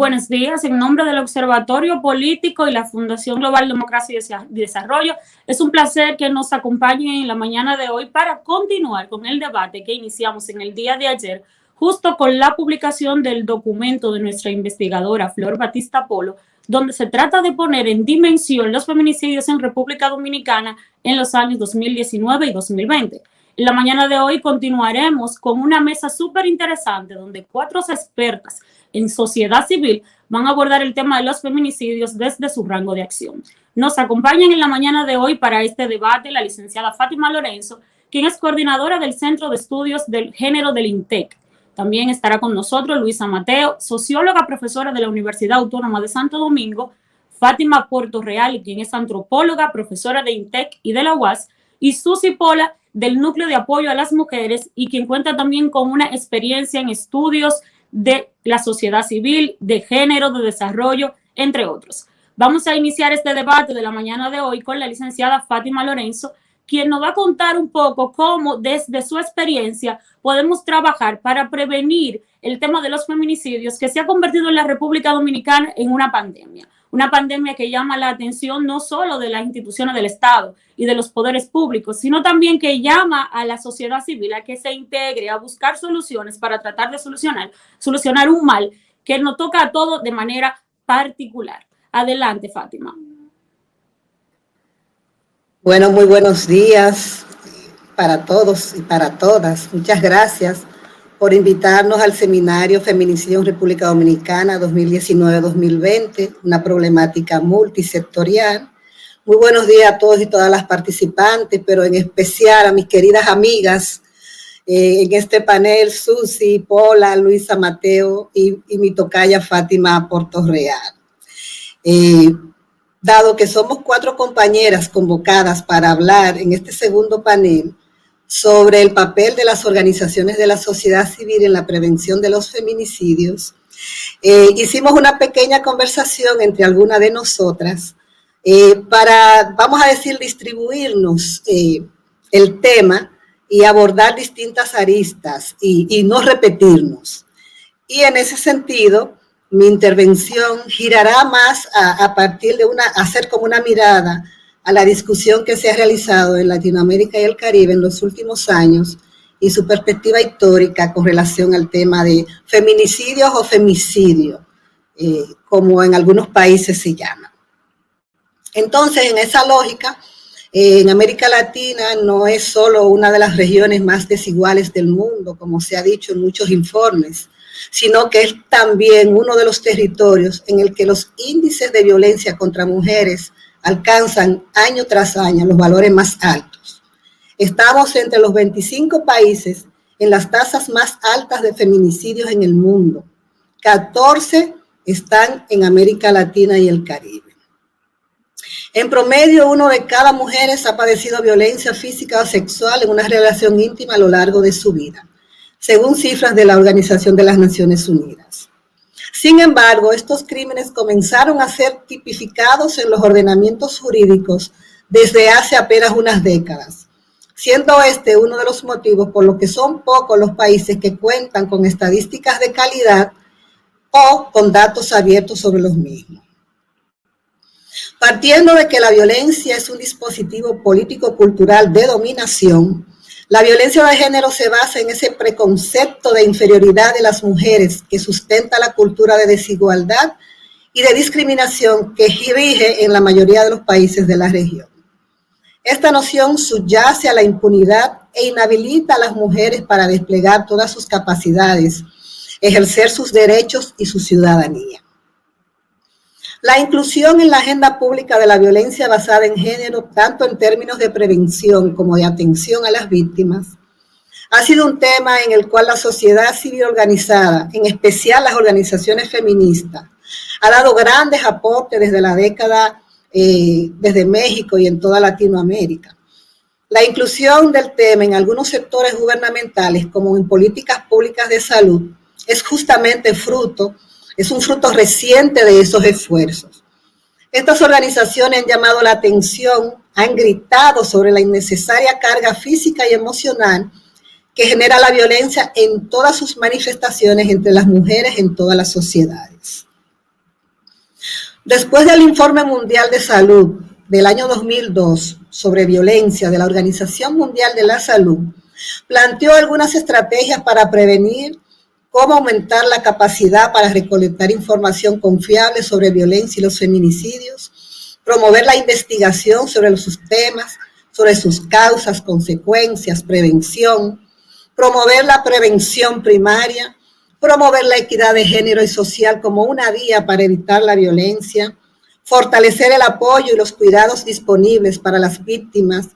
Buenos días. En nombre del Observatorio Político y la Fundación Global Democracia y Desarrollo, es un placer que nos acompañen en la mañana de hoy para continuar con el debate que iniciamos en el día de ayer, justo con la publicación del documento de nuestra investigadora Flor Batista Polo, donde se trata de poner en dimensión los feminicidios en República Dominicana en los años 2019 y 2020. En la mañana de hoy continuaremos con una mesa súper interesante donde 4 expertas en sociedad civil van a abordar el tema de los feminicidios desde su rango de acción. Nos acompañan en la mañana de hoy para este debate la licenciada Fátima Lorenzo, quien es coordinadora del Centro de Estudios del Género del INTEC. También estará con nosotros Luisa Mateo, socióloga profesora de la Universidad Autónoma de Santo Domingo, Fátima Portorreal, quien es antropóloga, profesora de INTEC y de la UAS, y Susi Pola, del Núcleo de Apoyo a las Mujeres, y quien cuenta también con una experiencia en estudios de la sociedad civil, de género, de desarrollo, entre otros. Vamos a iniciar este debate de la mañana de hoy con la licenciada Fátima Lorenzo, quien nos va a contar un poco cómo desde su experiencia podemos trabajar para prevenir el tema de los feminicidios que se ha convertido en la República Dominicana en una pandemia que llama la atención no solo de las instituciones del Estado y de los poderes públicos, sino también que llama a la sociedad civil a que se integre, a buscar soluciones para tratar de solucionar un mal que nos toca a todos de manera particular. Adelante, Fátima. Bueno, muy buenos días para todos y para todas. Muchas gracias por invitarnos al seminario Feminicidio en República Dominicana 2019-2020, una problemática multisectorial. Muy buenos días a todos y todas las participantes, pero en especial a mis queridas amigas en este panel, Susi, Pola, Luisa Mateo y mi tocaya Fátima Portorreal. Dado que somos 4 compañeras convocadas para hablar en este segundo panel sobre el papel de las organizaciones de la sociedad civil en la prevención de los feminicidios, hicimos una pequeña conversación entre algunas de nosotras para, vamos a decir, distribuirnos el tema y abordar distintas aristas y no repetirnos. Y en ese sentido, mi intervención girará más a partir de hacer como una mirada a la discusión que se ha realizado en Latinoamérica y el Caribe en los últimos años y su perspectiva histórica con relación al tema de feminicidios o femicidio, como en algunos países se llama. Entonces, en esa lógica, en América Latina no es solo una de las regiones más desiguales del mundo, como se ha dicho en muchos informes, sino que es también uno de los territorios en el que los índices de violencia contra mujeres alcanzan año tras año los valores más altos. Estamos entre los 25 países en las tasas más altas de feminicidios en el mundo. 14 están en América Latina y el Caribe. En promedio, 1 de cada mujeres ha padecido violencia física o sexual en una relación íntima a lo largo de su vida, según cifras de la Organización de las Naciones Unidas. Sin embargo, estos crímenes comenzaron a ser tipificados en los ordenamientos jurídicos desde hace apenas unas décadas, siendo este uno de los motivos por los que son pocos los países que cuentan con estadísticas de calidad o con datos abiertos sobre los mismos. Partiendo de que la violencia es un dispositivo político-cultural de dominación, la violencia de género se basa en ese preconcepto de inferioridad de las mujeres que sustenta la cultura de desigualdad y de discriminación que rige en la mayoría de los países de la región. Esta noción subyace a la impunidad e inhabilita a las mujeres para desplegar todas sus capacidades, ejercer sus derechos y su ciudadanía. La inclusión en la agenda pública de la violencia basada en género, tanto en términos de prevención como de atención a las víctimas, ha sido un tema en el cual la sociedad civil organizada, en especial las organizaciones feministas, ha dado grandes aportes desde la década, desde México y en toda Latinoamérica. La inclusión del tema en algunos sectores gubernamentales, como en políticas públicas de salud, es justamente es un fruto reciente de esos esfuerzos. Estas organizaciones han llamado la atención, han gritado sobre la innecesaria carga física y emocional que genera la violencia en todas sus manifestaciones entre las mujeres en todas las sociedades. Después del Informe Mundial de Salud del año 2002 sobre violencia de la Organización Mundial de la Salud, planteó algunas estrategias para prevenir, cómo aumentar la capacidad para recolectar información confiable sobre violencia y los feminicidios, promover la investigación sobre sus temas, sobre sus causas, consecuencias, prevención, promover la prevención primaria, promover la equidad de género y social como una vía para evitar la violencia, fortalecer el apoyo y los cuidados disponibles para las víctimas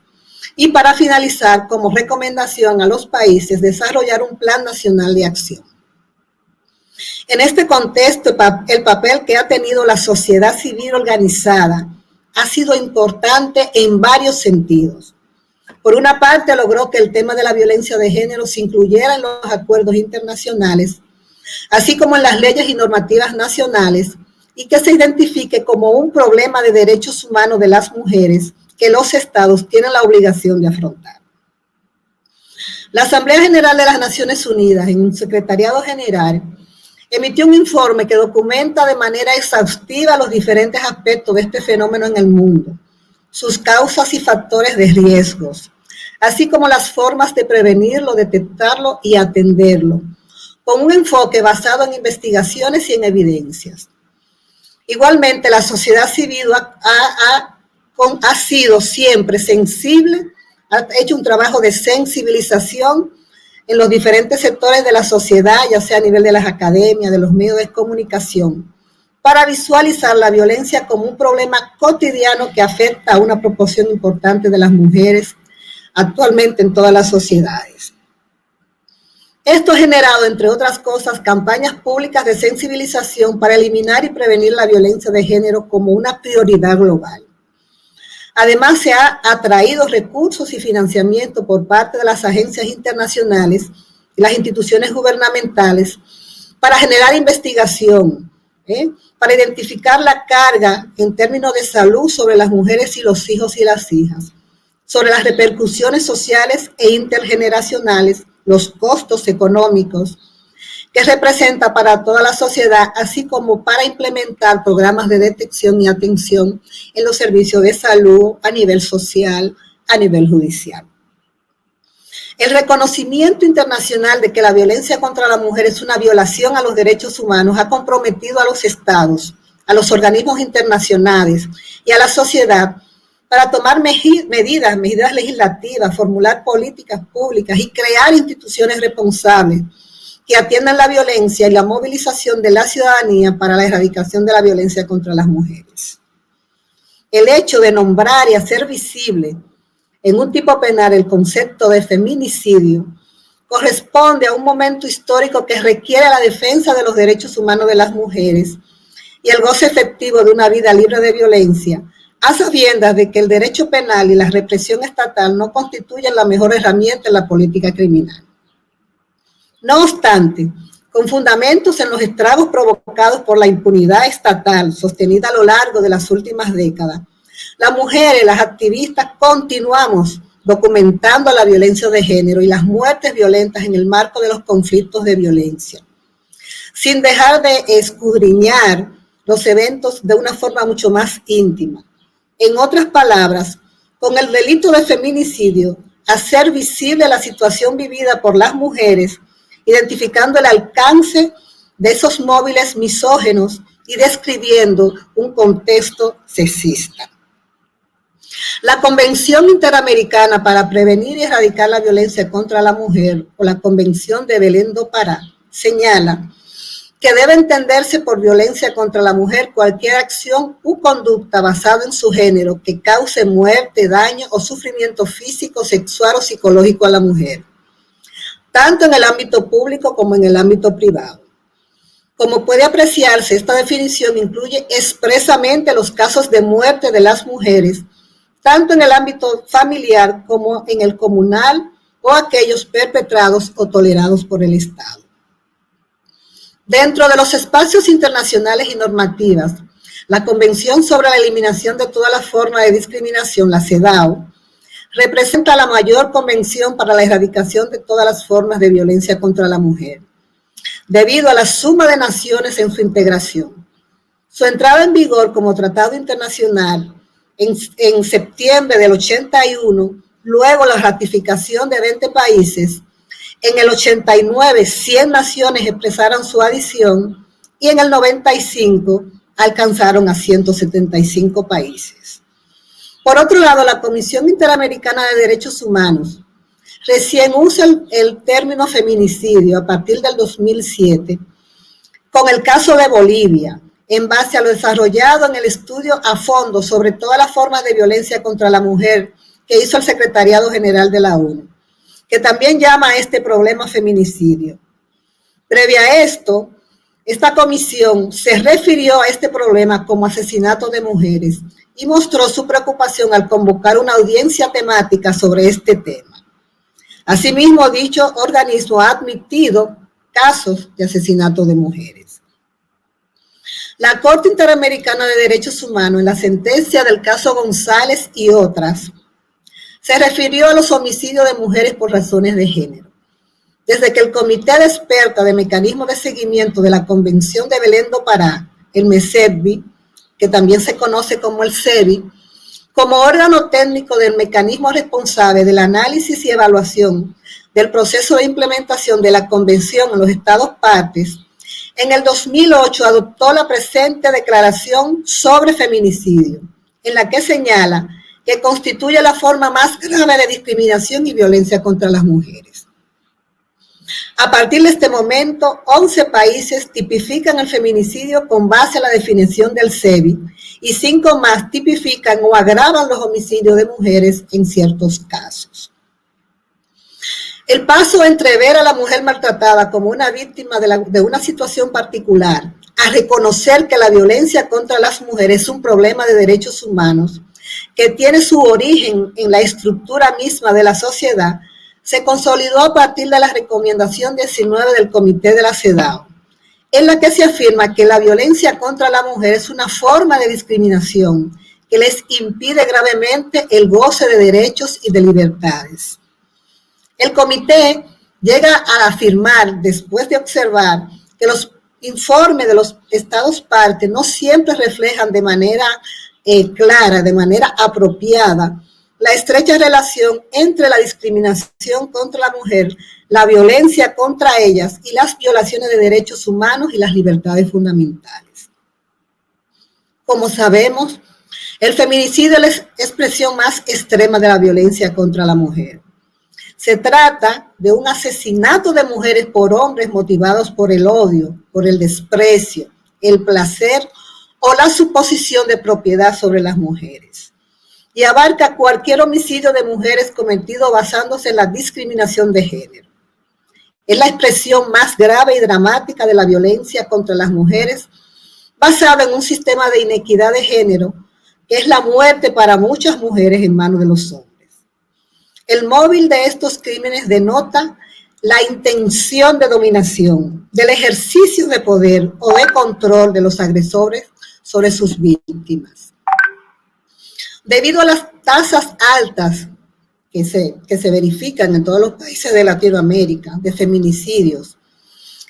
y, para finalizar, como recomendación a los países, desarrollar un plan nacional de acción. En este contexto, el papel que ha tenido la sociedad civil organizada ha sido importante en varios sentidos. Por una parte, logró que el tema de la violencia de género se incluyera en los acuerdos internacionales, así como en las leyes y normativas nacionales, y que se identifique como un problema de derechos humanos de las mujeres que los estados tienen la obligación de afrontar. La Asamblea General de las Naciones Unidas, en un secretariado general, emitió un informe que documenta de manera exhaustiva los diferentes aspectos de este fenómeno en el mundo, sus causas y factores de riesgos, así como las formas de prevenirlo, detectarlo y atenderlo, con un enfoque basado en investigaciones y en evidencias. Igualmente, la sociedad civil ha sido siempre sensible, ha hecho un trabajo de sensibilización en los diferentes sectores de la sociedad, ya sea a nivel de las academias, de los medios de comunicación, para visualizar la violencia como un problema cotidiano que afecta a una proporción importante de las mujeres actualmente en todas las sociedades. Esto ha generado, entre otras cosas, campañas públicas de sensibilización para eliminar y prevenir la violencia de género como una prioridad global. Además, se ha atraído recursos y financiamiento por parte de las agencias internacionales y las instituciones gubernamentales para generar investigación, para identificar la carga en términos de salud sobre las mujeres y los hijos y las hijas, sobre las repercusiones sociales e intergeneracionales, los costos económicos que representa para toda la sociedad, así como para implementar programas de detección y atención en los servicios de salud a nivel social, a nivel judicial. El reconocimiento internacional de que la violencia contra la mujer es una violación a los derechos humanos ha comprometido a los estados, a los organismos internacionales y a la sociedad para tomar medidas legislativas, formular políticas públicas y crear instituciones responsables que atiendan la violencia y la movilización de la ciudadanía para la erradicación de la violencia contra las mujeres. El hecho de nombrar y hacer visible en un tipo penal el concepto de feminicidio corresponde a un momento histórico que requiere la defensa de los derechos humanos de las mujeres y el goce efectivo de una vida libre de violencia, a sabiendas de que el derecho penal y la represión estatal no constituyen la mejor herramienta en la política criminal. No obstante, con fundamentos en los estragos provocados por la impunidad estatal sostenida a lo largo de las últimas décadas, las mujeres, las activistas, continuamos documentando la violencia de género y las muertes violentas en el marco de los conflictos de violencia, sin dejar de escudriñar los eventos de una forma mucho más íntima. En otras palabras, con el delito de feminicidio, hacer visible la situación vivida por las mujeres, identificando el alcance de esos móviles misógenos y describiendo un contexto sexista. La Convención Interamericana para Prevenir y Erradicar la Violencia contra la Mujer, o la Convención de Belém do Pará, señala que debe entenderse por violencia contra la mujer cualquier acción u conducta basada en su género que cause muerte, daño o sufrimiento físico, sexual o psicológico a la mujer, tanto en el ámbito público como en el ámbito privado. Como puede apreciarse, esta definición incluye expresamente los casos de muerte de las mujeres, tanto en el ámbito familiar como en el comunal o aquellos perpetrados o tolerados por el Estado. Dentro de los espacios internacionales y normativas, la Convención sobre la Eliminación de todas las formas de discriminación, la CEDAW, representa la mayor convención para la erradicación de todas las formas de violencia contra la mujer, debido a la suma de naciones en su integración. Su entrada en vigor como tratado internacional en septiembre del 81, luego la ratificación de 20 países, en el 89 100 naciones expresaron su adhesión y en el 95 alcanzaron a 175 países. Por otro lado, la Comisión Interamericana de Derechos Humanos recién usa el término feminicidio a partir del 2007 con el caso de Bolivia, en base a lo desarrollado en el estudio a fondo sobre todas las formas de violencia contra la mujer que hizo el Secretariado General de la ONU, que también llama a este problema feminicidio. Previa a esto, esta comisión se refirió a este problema como asesinato de mujeres y mostró su preocupación al convocar una audiencia temática sobre este tema. Asimismo, dicho organismo ha admitido casos de asesinato de mujeres. La Corte Interamericana de Derechos Humanos, en la sentencia del caso González y otras, se refirió a los homicidios de mujeres por razones de género. Desde que el Comité de Expertas de Mecanismos de Seguimiento de la Convención de Belén do Pará, el MESEDBI, que también se conoce como el CEBI, como órgano técnico del mecanismo responsable del análisis y evaluación del proceso de implementación de la Convención en los Estados partes, en el 2008 adoptó la presente Declaración sobre Feminicidio, en la que señala que constituye la forma más grave de discriminación y violencia contra las mujeres. A partir de este momento, 11 países tipifican el feminicidio con base a la definición del CEBI y 5 más tipifican o agravan los homicidios de mujeres en ciertos casos. El paso entre ver a la mujer maltratada como una víctima de una situación particular a reconocer que la violencia contra las mujeres es un problema de derechos humanos que tiene su origen en la estructura misma de la sociedad, se consolidó a partir de la recomendación 19 del Comité de la CEDAW, en la que se afirma que la violencia contra la mujer es una forma de discriminación que les impide gravemente el goce de derechos y de libertades. El comité llega a afirmar, después de observar, que los informes de los estados partes no siempre reflejan de manera clara, de manera apropiada, la estrecha relación entre la discriminación contra la mujer, la violencia contra ellas y las violaciones de derechos humanos y las libertades fundamentales. Como sabemos, el feminicidio es la expresión más extrema de la violencia contra la mujer. Se trata de un asesinato de mujeres por hombres motivados por el odio, por el desprecio, el placer o la suposición de propiedad sobre las mujeres. Y abarca cualquier homicidio de mujeres cometido basándose en la discriminación de género. Es la expresión más grave y dramática de la violencia contra las mujeres, basada en un sistema de inequidad de género, que es la muerte para muchas mujeres en manos de los hombres. El móvil de estos crímenes denota la intención de dominación, del ejercicio de poder o de control de los agresores sobre sus víctimas. Debido a las tasas altas que se verifican en todos los países de Latinoamérica de feminicidios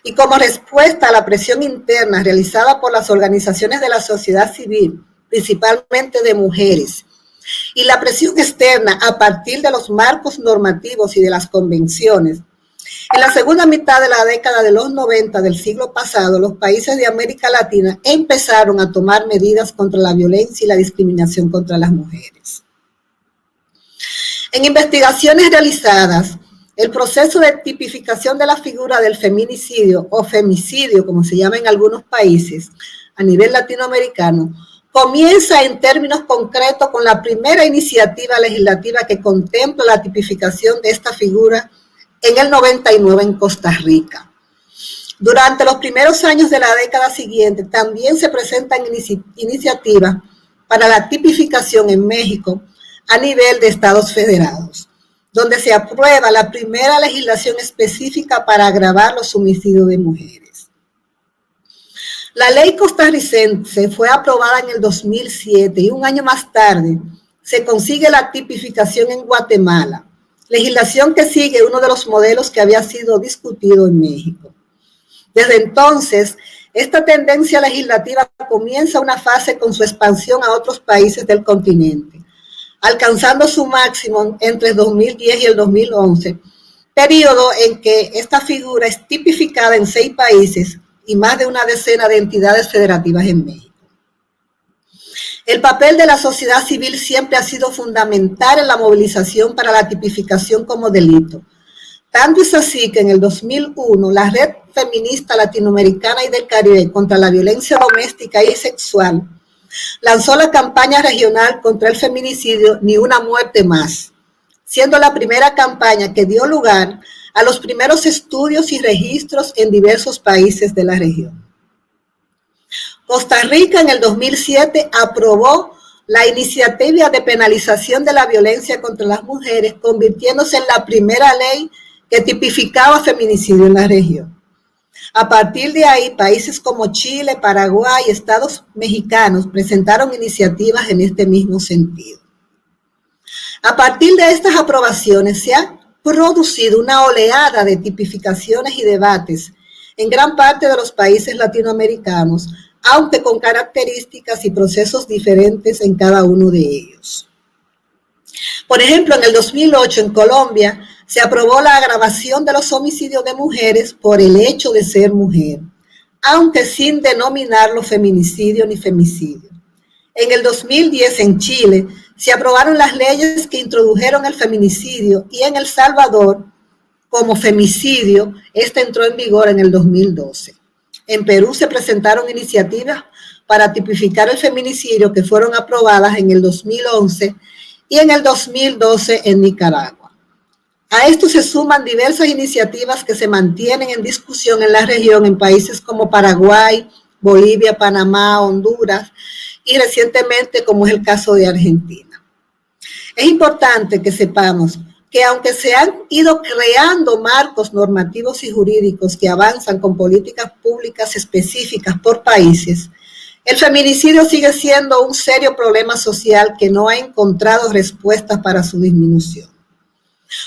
y como respuesta a la presión interna realizada por las organizaciones de la sociedad civil, principalmente de mujeres, y la presión externa a partir de los marcos normativos y de las convenciones, en la segunda mitad de la década de los 90 del siglo pasado, los países de América Latina empezaron a tomar medidas contra la violencia y la discriminación contra las mujeres. En investigaciones realizadas, el proceso de tipificación de la figura del feminicidio o femicidio, como se llama en algunos países a nivel latinoamericano, comienza en términos concretos con la primera iniciativa legislativa que contempla la tipificación de esta figura en el 99 en Costa Rica. Durante los primeros años de la década siguiente también se presentan iniciativas para la tipificación en México a nivel de estados federados, donde se aprueba la primera legislación específica para agravar los homicidios de mujeres. La ley costarricense fue aprobada en el 2007 y un año más tarde se consigue la tipificación en Guatemala, legislación que sigue uno de los modelos que había sido discutido en México. Desde entonces, Esta tendencia legislativa comienza una fase con su expansión a otros países del continente, alcanzando su máximo entre el 2010 y el 2011, periodo en que esta figura es tipificada en 6 países y más de una decena de entidades federativas en México. El papel de la sociedad civil siempre ha sido fundamental en la movilización para la tipificación como delito. Tanto es así que en el 2001 la Red Feminista Latinoamericana y del Caribe contra la Violencia Doméstica y Sexual lanzó la campaña regional contra el feminicidio Ni una muerte más, siendo la primera campaña que dio lugar a los primeros estudios y registros en diversos países de la región. Costa Rica en el 2007 aprobó la iniciativa de penalización de la violencia contra las mujeres, convirtiéndose en la primera ley que tipificaba feminicidio en la región. A partir de ahí, países como Chile, Paraguay y estados mexicanos presentaron iniciativas en este mismo sentido. A partir de estas aprobaciones se ha producido una oleada de tipificaciones y debates en gran parte de los países latinoamericanos, aunque con características y procesos diferentes en cada uno de ellos. Por ejemplo, en el 2008 en Colombia se aprobó la agravación de los homicidios de mujeres por el hecho de ser mujer, aunque sin denominarlo feminicidio ni femicidio. En el 2010 en Chile se aprobaron las leyes que introdujeron el feminicidio y en El Salvador como femicidio, este entró en vigor en el 2012. En Perú se presentaron iniciativas para tipificar el feminicidio que fueron aprobadas en el 2011 y en el 2012 en Nicaragua. A esto se suman diversas iniciativas que se mantienen en discusión en la región en países como Paraguay, Bolivia, Panamá, Honduras y recientemente como es el caso de Argentina. Es importante que sepamos que aunque se han ido creando marcos normativos y jurídicos que avanzan con políticas públicas específicas por países, el feminicidio sigue siendo un serio problema social que no ha encontrado respuestas para su disminución.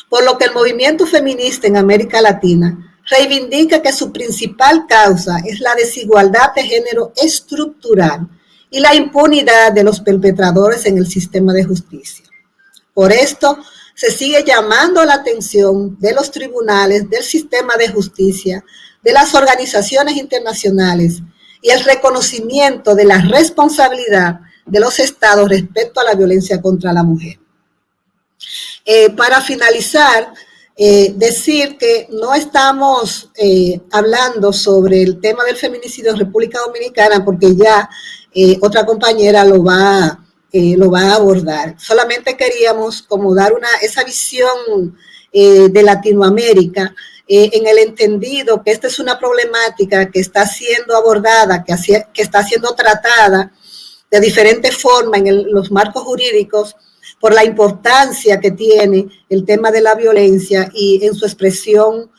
Por lo que el movimiento feminista en América Latina reivindica que su principal causa es la desigualdad de género estructural y la impunidad de los perpetradores en el sistema de justicia. Por esto, se sigue llamando la atención de los tribunales, del sistema de justicia, de las organizaciones internacionales y el reconocimiento de la responsabilidad de los estados respecto a la violencia contra la mujer. Para finalizar, decir que no estamos hablando sobre el tema del feminicidio en República Dominicana porque ya otra compañera lo va a abordar. Solamente queríamos como dar esa visión de Latinoamérica en el entendido que esta es una problemática que está siendo abordada, que está siendo tratada de diferentes formas en los marcos jurídicos por la importancia que tiene el tema de la violencia y en su expresión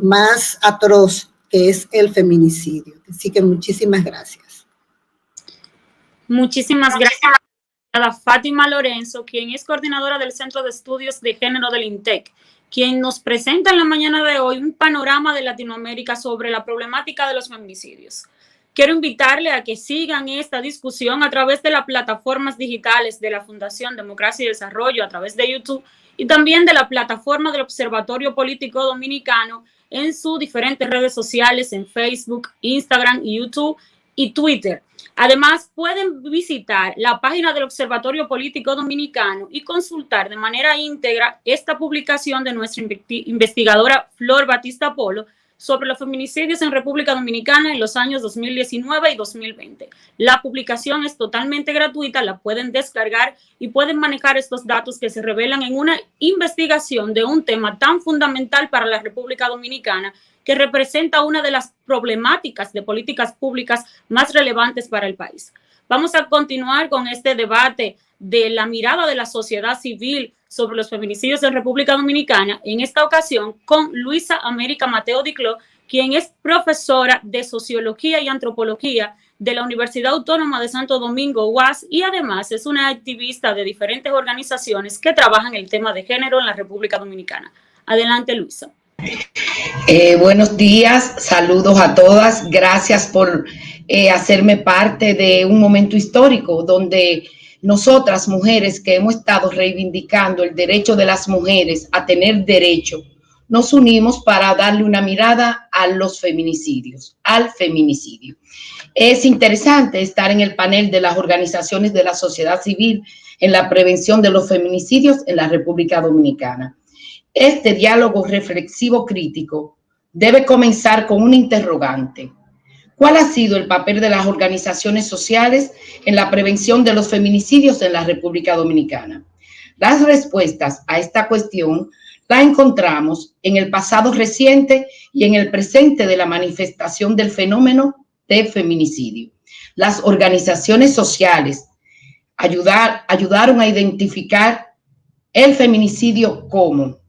más atroz, que es el feminicidio. Así que muchísimas gracias. Muchísimas gracias a Fátima Lorenzo, quien es coordinadora del Centro de Estudios de Género del INTEC, quien nos presenta en la mañana de hoy un panorama de Latinoamérica sobre la problemática de los feminicidios. Quiero invitarle a que sigan esta discusión a través de las plataformas digitales de la Fundación Democracia y Desarrollo, a través de YouTube, y también de la plataforma del Observatorio Político Dominicano en sus diferentes redes sociales, en Facebook, Instagram, YouTube y Twitter. Además, pueden visitar la página del Observatorio Político Dominicano y consultar de manera íntegra esta publicación de nuestra investigadora Flor Batista Polo sobre los feminicidios en República Dominicana en los años 2019 y 2020. La publicación es totalmente gratuita, la pueden descargar y pueden manejar estos datos que se revelan en una investigación de un tema tan fundamental para la República Dominicana que representa una de las problemáticas de políticas públicas más relevantes para el país. Vamos a continuar con este debate de la mirada de la sociedad civil sobre los feminicidios en República Dominicana, en esta ocasión con Luisa América Mateo Dicló, quien es profesora de Sociología y Antropología de la Universidad Autónoma de Santo Domingo, UAS, y además es una activista de diferentes organizaciones que trabajan el tema de género en la República Dominicana. Adelante, Luisa. Buenos días, saludos a todas. Gracias por hacerme parte de un momento histórico donde nosotras, mujeres que hemos estado reivindicando el derecho de las mujeres a tener derecho, nos unimos para darle una mirada a los feminicidios, al feminicidio. Es interesante estar en el panel de las organizaciones de la sociedad civil en la prevención de los feminicidios en la República Dominicana. Este diálogo reflexivo crítico debe comenzar con un interrogante. ¿Cuál ha sido el papel de las organizaciones sociales en la prevención de los feminicidios en la República Dominicana? Las respuestas a esta cuestión la encontramos en el pasado reciente y en el presente de la manifestación del fenómeno de feminicidio. Las organizaciones sociales ayudaron a identificar el feminicidio como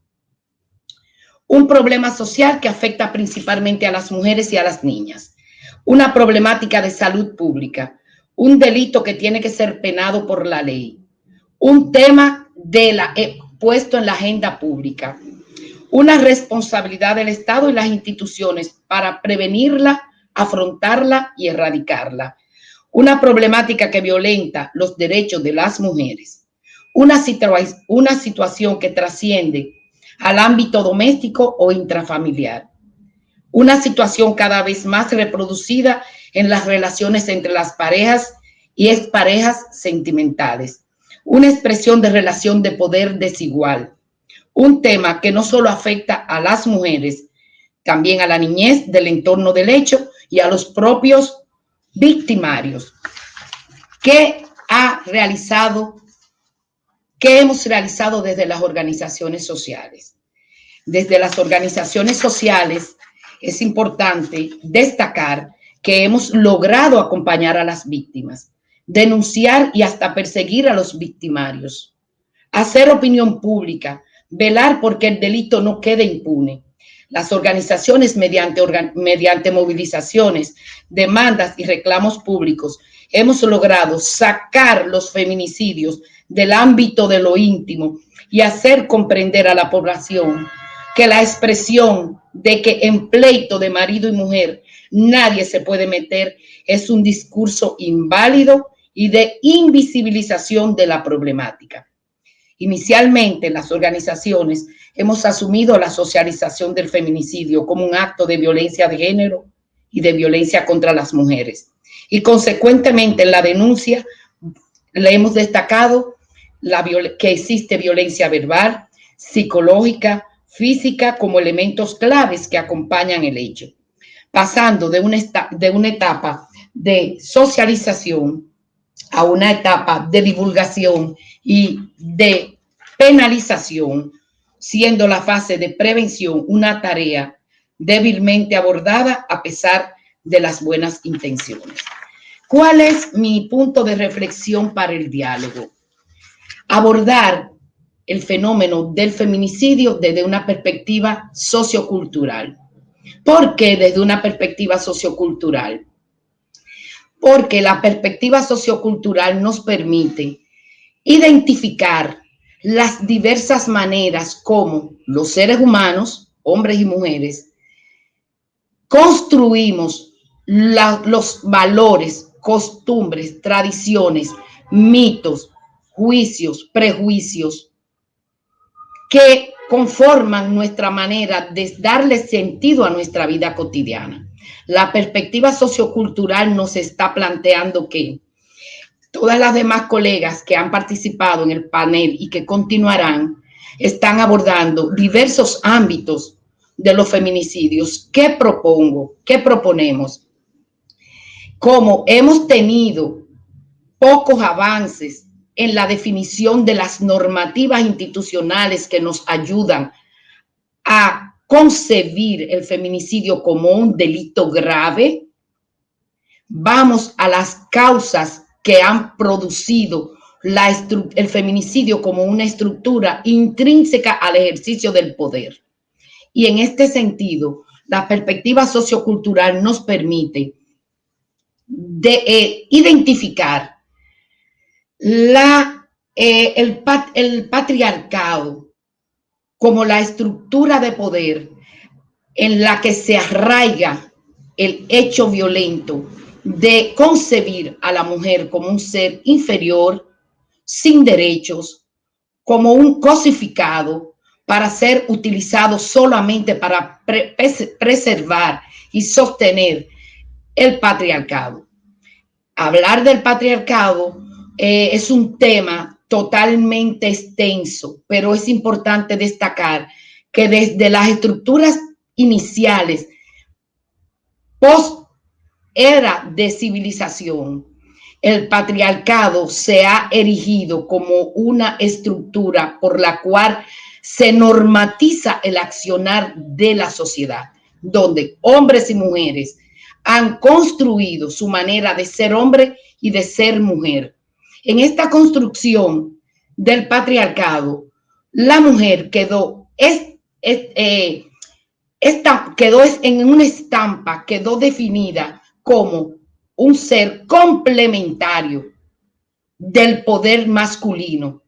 un problema social que afecta principalmente a las mujeres y a las niñas, una problemática de salud pública, un delito que tiene que ser penado por la ley, un tema puesto en la agenda pública, una responsabilidad del Estado y las instituciones para prevenirla, afrontarla y erradicarla, una problemática que violenta los derechos de las mujeres, una situación que trasciende al ámbito doméstico o intrafamiliar. Una situación cada vez más reproducida en las relaciones entre las parejas y exparejas sentimentales. Una expresión de relación de poder desigual. Un tema que no solo afecta a las mujeres, también a la niñez del entorno del hecho y a los propios victimarios. ¿Qué hemos realizado desde las organizaciones sociales? Desde las organizaciones sociales es importante destacar que hemos logrado acompañar a las víctimas, denunciar y hasta perseguir a los victimarios, hacer opinión pública, velar porque el delito no quede impune. Las organizaciones mediante movilizaciones, demandas y reclamos públicos hemos logrado sacar los feminicidios del ámbito de lo íntimo y hacer comprender a la población que la expresión de que en pleito de marido y mujer nadie se puede meter es un discurso inválido y de invisibilización de la problemática. Inicialmente, las organizaciones hemos asumido la socialización del feminicidio como un acto de violencia de género y de violencia contra las mujeres. Y consecuentemente en la denuncia le hemos destacado que existe violencia verbal, psicológica, física como elementos claves que acompañan el hecho, pasando de una etapa de socialización a una etapa de divulgación y de penalización, siendo la fase de prevención una tarea débilmente abordada a pesar de las buenas intenciones. ¿Cuál es mi punto de reflexión para el diálogo? Abordar el fenómeno del feminicidio desde una perspectiva sociocultural. ¿Por qué desde una perspectiva sociocultural? Porque la perspectiva sociocultural nos permite identificar las diversas maneras como los seres humanos, hombres y mujeres, construimos los valores, costumbres, tradiciones, mitos, juicios, prejuicios que conforman nuestra manera de darle sentido a nuestra vida cotidiana. La perspectiva sociocultural nos está planteando que todas las demás colegas que han participado en el panel y que continuarán están abordando diversos ámbitos de los feminicidios. ¿Qué propongo? ¿Qué proponemos? Como hemos tenido pocos avances en la definición de las normativas institucionales que nos ayudan a concebir el feminicidio como un delito grave, vamos a las causas que han producido el feminicidio como una estructura intrínseca al ejercicio del poder. Y en este sentido, la perspectiva sociocultural nos permite identificar el patriarcado como la estructura de poder en la que se arraiga el hecho violento de concebir a la mujer como un ser inferior, sin derechos, como un cosificado para ser utilizado solamente para preservar y sostener el patriarcado. Hablar del patriarcado es un tema totalmente extenso, pero es importante destacar que desde las estructuras iniciales, post era de civilización, el patriarcado se ha erigido como una estructura por la cual se normatiza el accionar de la sociedad, donde hombres y mujeres han construido su manera de ser hombre y de ser mujer. En esta construcción del patriarcado, la mujer quedó en una estampa, quedó definida como un ser complementario del poder masculino,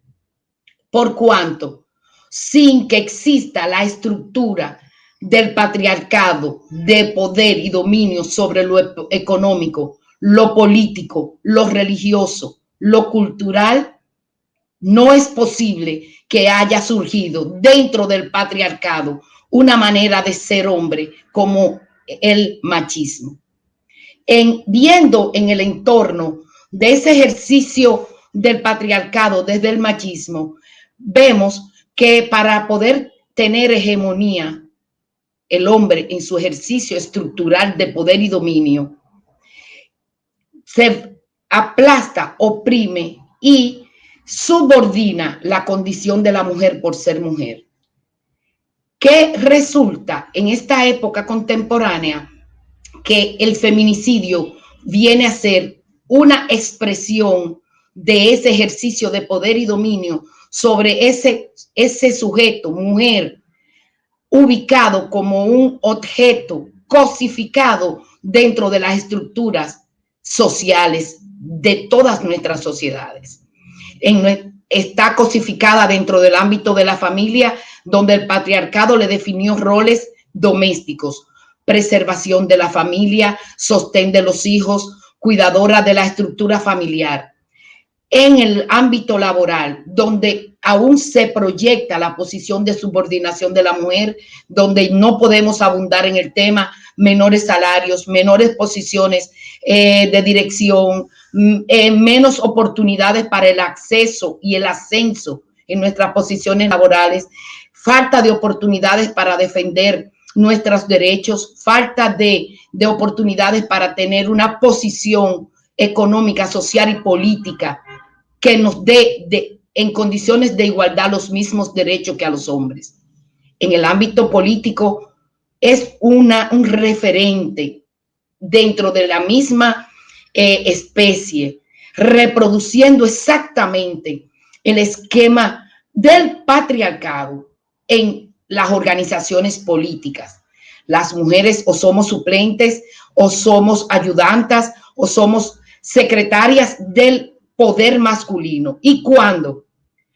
por cuanto, sin que exista la estructura del patriarcado de poder y dominio sobre lo económico, lo político, lo religioso, lo cultural, no es posible que haya surgido dentro del patriarcado una manera de ser hombre como el machismo. Viendo en el entorno de ese ejercicio del patriarcado desde el machismo, vemos que para poder tener hegemonía el hombre en su ejercicio estructural de poder y dominio, se aplasta, oprime y subordina la condición de la mujer por ser mujer. ¿Qué resulta en esta época contemporánea? Que el feminicidio viene a ser una expresión de ese ejercicio de poder y dominio sobre ese sujeto, mujer, ubicado como un objeto cosificado dentro de las estructuras sociales de todas nuestras sociedades. Está cosificada dentro del ámbito de la familia, donde el patriarcado le definió roles domésticos: preservación de la familia, sostén de los hijos, cuidadora de la estructura familiar. En el ámbito laboral, donde aún se proyecta la posición de subordinación de la mujer, donde no podemos abundar en el tema, menores salarios, menores posiciones de dirección, menos oportunidades para el acceso y el ascenso en nuestras posiciones laborales, falta de oportunidades para defender nuestros derechos, falta de oportunidades para tener una posición económica, social y política que nos dé en condiciones de igualdad los mismos derechos que a los hombres. En el ámbito político es un referente dentro de la misma especie, reproduciendo exactamente el esquema del patriarcado en las organizaciones políticas. Las mujeres o somos suplentes, o somos ayudantas, o somos secretarias del poder masculino. Y cuando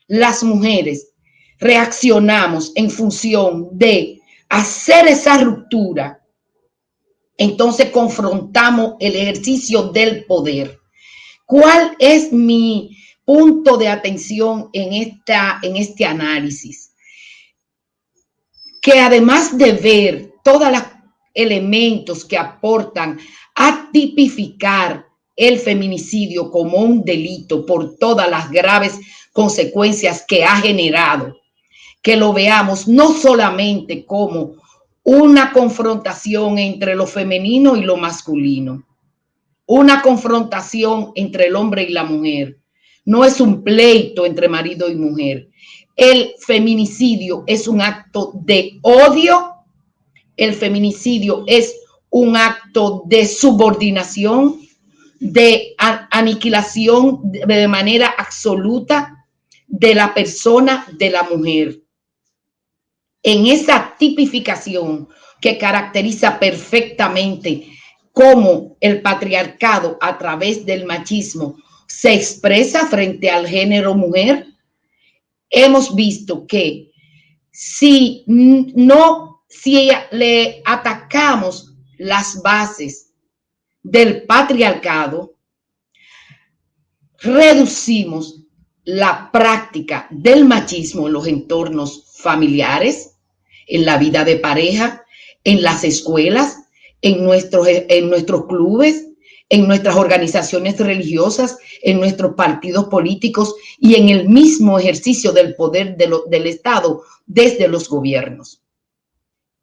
las mujeres reaccionamos en función de hacer esa ruptura, entonces confrontamos el ejercicio del poder. ¿Cuál es mi punto de atención en este análisis? Que además de ver todos los elementos que aportan a tipificar el feminicidio como un delito por todas las graves consecuencias que ha generado, que lo veamos no solamente como una confrontación entre lo femenino y lo masculino, una confrontación entre el hombre y la mujer, no es un pleito entre marido y mujer. El feminicidio es un acto de odio, el feminicidio es un acto de subordinación, de aniquilación de manera absoluta de la persona de la mujer. En esa tipificación que caracteriza perfectamente cómo el patriarcado a través del machismo se expresa frente al género mujer, hemos visto que si no si le atacamos las bases del patriarcado, reducimos la práctica del machismo en los entornos familiares, en la vida de pareja, en las escuelas, en nuestros clubes, en nuestras organizaciones religiosas, en nuestros partidos políticos y en el mismo ejercicio del poder del Estado desde los gobiernos.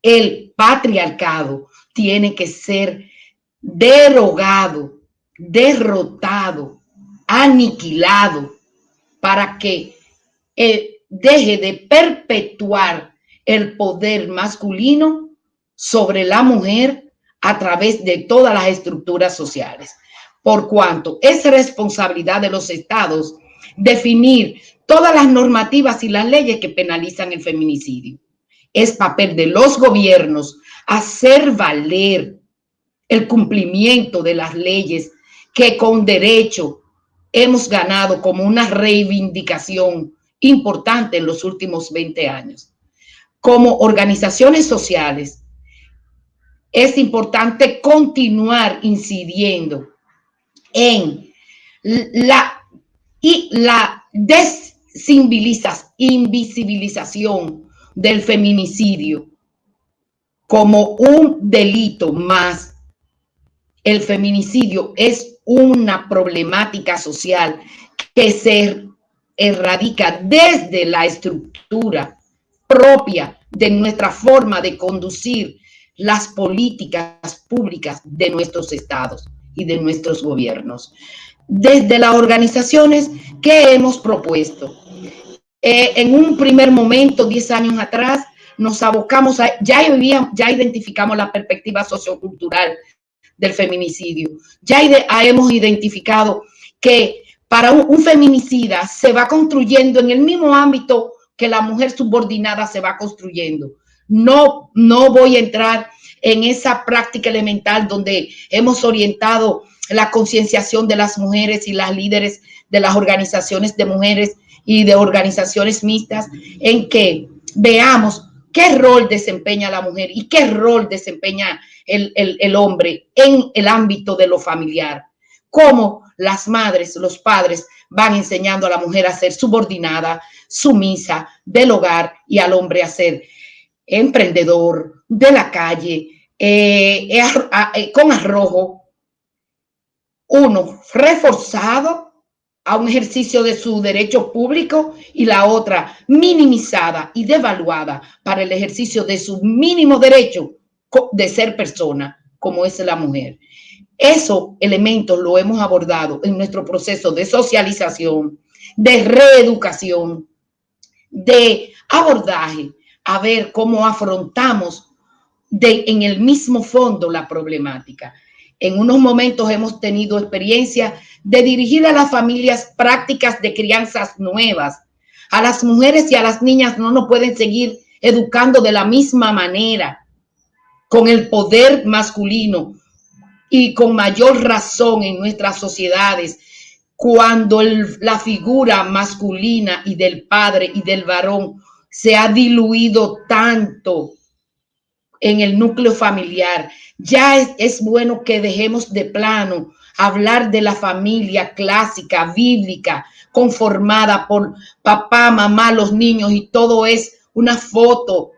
El patriarcado tiene que ser derogado, derrotado, aniquilado para que deje de perpetuar el poder masculino sobre la mujer a través de todas las estructuras sociales. Por cuanto es responsabilidad de los estados definir todas las normativas y las leyes que penalizan el feminicidio. Es papel de los gobiernos hacer valer el cumplimiento de las leyes que con derecho hemos ganado como una reivindicación importante en los últimos 20 años. Como organizaciones sociales, es importante continuar incidiendo en la invisibilización del feminicidio como un delito más. El feminicidio es una problemática social que se erradica desde la estructura propia de nuestra forma de conducir las políticas públicas de nuestros estados y de nuestros gobiernos. Desde las organizaciones que hemos propuesto. En un primer momento, 10 años atrás, nos abocamos a, ya identificamos la perspectiva sociocultural del feminicidio. Ya hemos identificado que para un feminicida se va construyendo en el mismo ámbito que la mujer subordinada se va construyendo. No voy a entrar en esa práctica elemental donde hemos orientado la concienciación de las mujeres y las líderes de las organizaciones de mujeres y de organizaciones mixtas, en que veamos qué rol desempeña la mujer y qué rol desempeña el hombre en el ámbito de lo familiar. Cómo las madres, los padres van enseñando a la mujer a ser subordinada, sumisa del hogar y al hombre a ser emprendedor de la calle, con arrojo. Uno, reforzado a un ejercicio de su derecho público y la otra minimizada y devaluada para el ejercicio de su mínimo derecho de ser persona, como es la mujer. Esos elementos lo hemos abordado en nuestro proceso de socialización, de reeducación, de abordaje, a ver cómo afrontamos en el mismo fondo la problemática. En unos momentos hemos tenido experiencia de dirigir a las familias prácticas de crianzas nuevas. A las mujeres y a las niñas no nos pueden seguir educando de la misma manera, con el poder masculino y con mayor razón en nuestras sociedades, cuando la figura masculina y del padre y del varón se ha diluido tanto en el núcleo familiar. Ya es bueno que dejemos de plano hablar de la familia clásica, bíblica, conformada por papá, mamá, los niños, y todo es una foto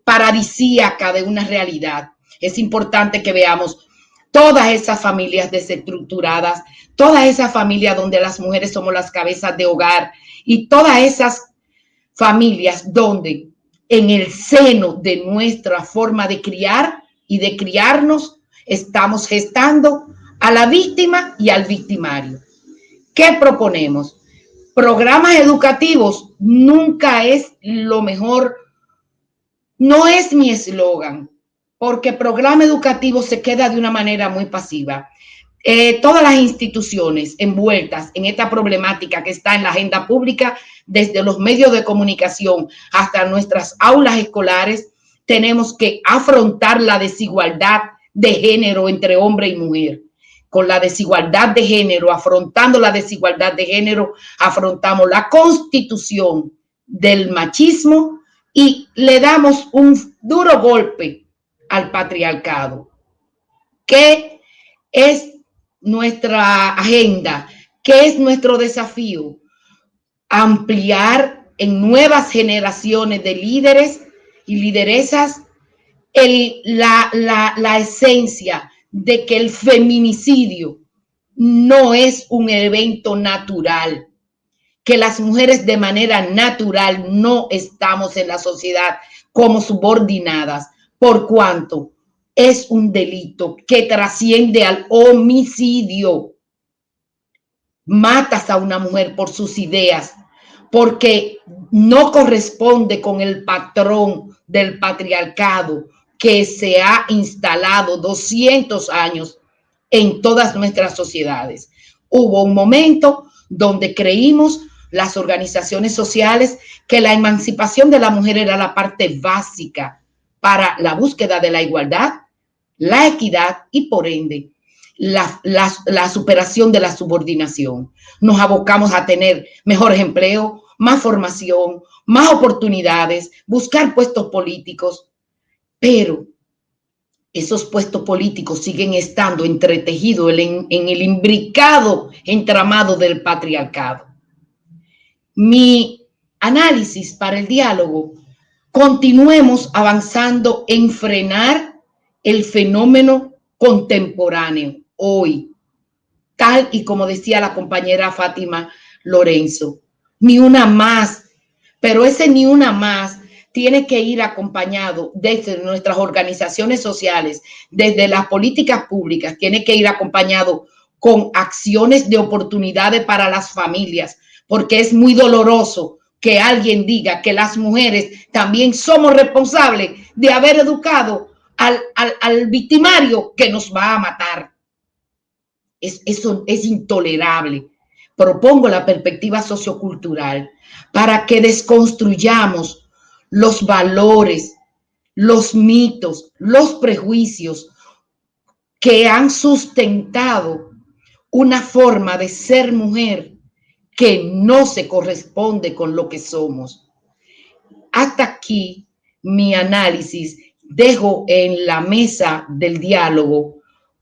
paradisíaca de una realidad. Es importante que veamos todas esas familias desestructuradas, todas esas familias donde las mujeres somos las cabezas de hogar y todas esas familias donde en el seno de nuestra forma de criar y de criarnos estamos gestando a la víctima y al victimario. ¿Qué proponemos? Programas educativos nunca es lo mejor, no es mi eslogan, porque programa educativo se queda de una manera muy pasiva. Todas las instituciones envueltas en esta problemática que está en la agenda pública, desde los medios de comunicación hasta nuestras aulas escolares, tenemos que afrontar la desigualdad de género entre hombre y mujer. Con la desigualdad de género, afrontando la desigualdad de género, afrontamos la constitución del machismo y le damos un duro golpe al patriarcado. ¿Qué es nuestra agenda? ¿Qué es nuestro desafío? Ampliar en nuevas generaciones de líderes y lideresas la esencia de que el feminicidio no es un evento natural, que las mujeres de manera natural no estamos en la sociedad como subordinadas, por cuanto es un delito que trasciende al homicidio. Matas a una mujer por sus ideas, porque no corresponde con el patrón del patriarcado que se ha instalado 200 años en todas nuestras sociedades. Hubo un momento donde creímos las organizaciones sociales que la emancipación de la mujer era la parte básica para la búsqueda de la igualdad, la equidad y por ende la superación de la subordinación. Nos abocamos a tener mejores empleos, más formación, más oportunidades, buscar puestos políticos, pero esos puestos políticos siguen estando entretejidos en el imbricado entramado del patriarcado. Mi análisis para el diálogo: continuemos avanzando en frenar el fenómeno contemporáneo hoy, tal y como decía la compañera Fátima Lorenzo, ni una más, pero ese ni una más tiene que ir acompañado desde nuestras organizaciones sociales, desde las políticas públicas, tiene que ir acompañado con acciones de oportunidades para las familias, porque es muy doloroso que alguien diga que las mujeres también somos responsables de haber educado al victimario que nos va a matar. Eso es intolerable. Propongo la perspectiva sociocultural para que desconstruyamos los valores, los mitos, los prejuicios que han sustentado una forma de ser mujer que no se corresponde con lo que somos. Hasta aquí mi análisis. Dejo en la mesa del diálogo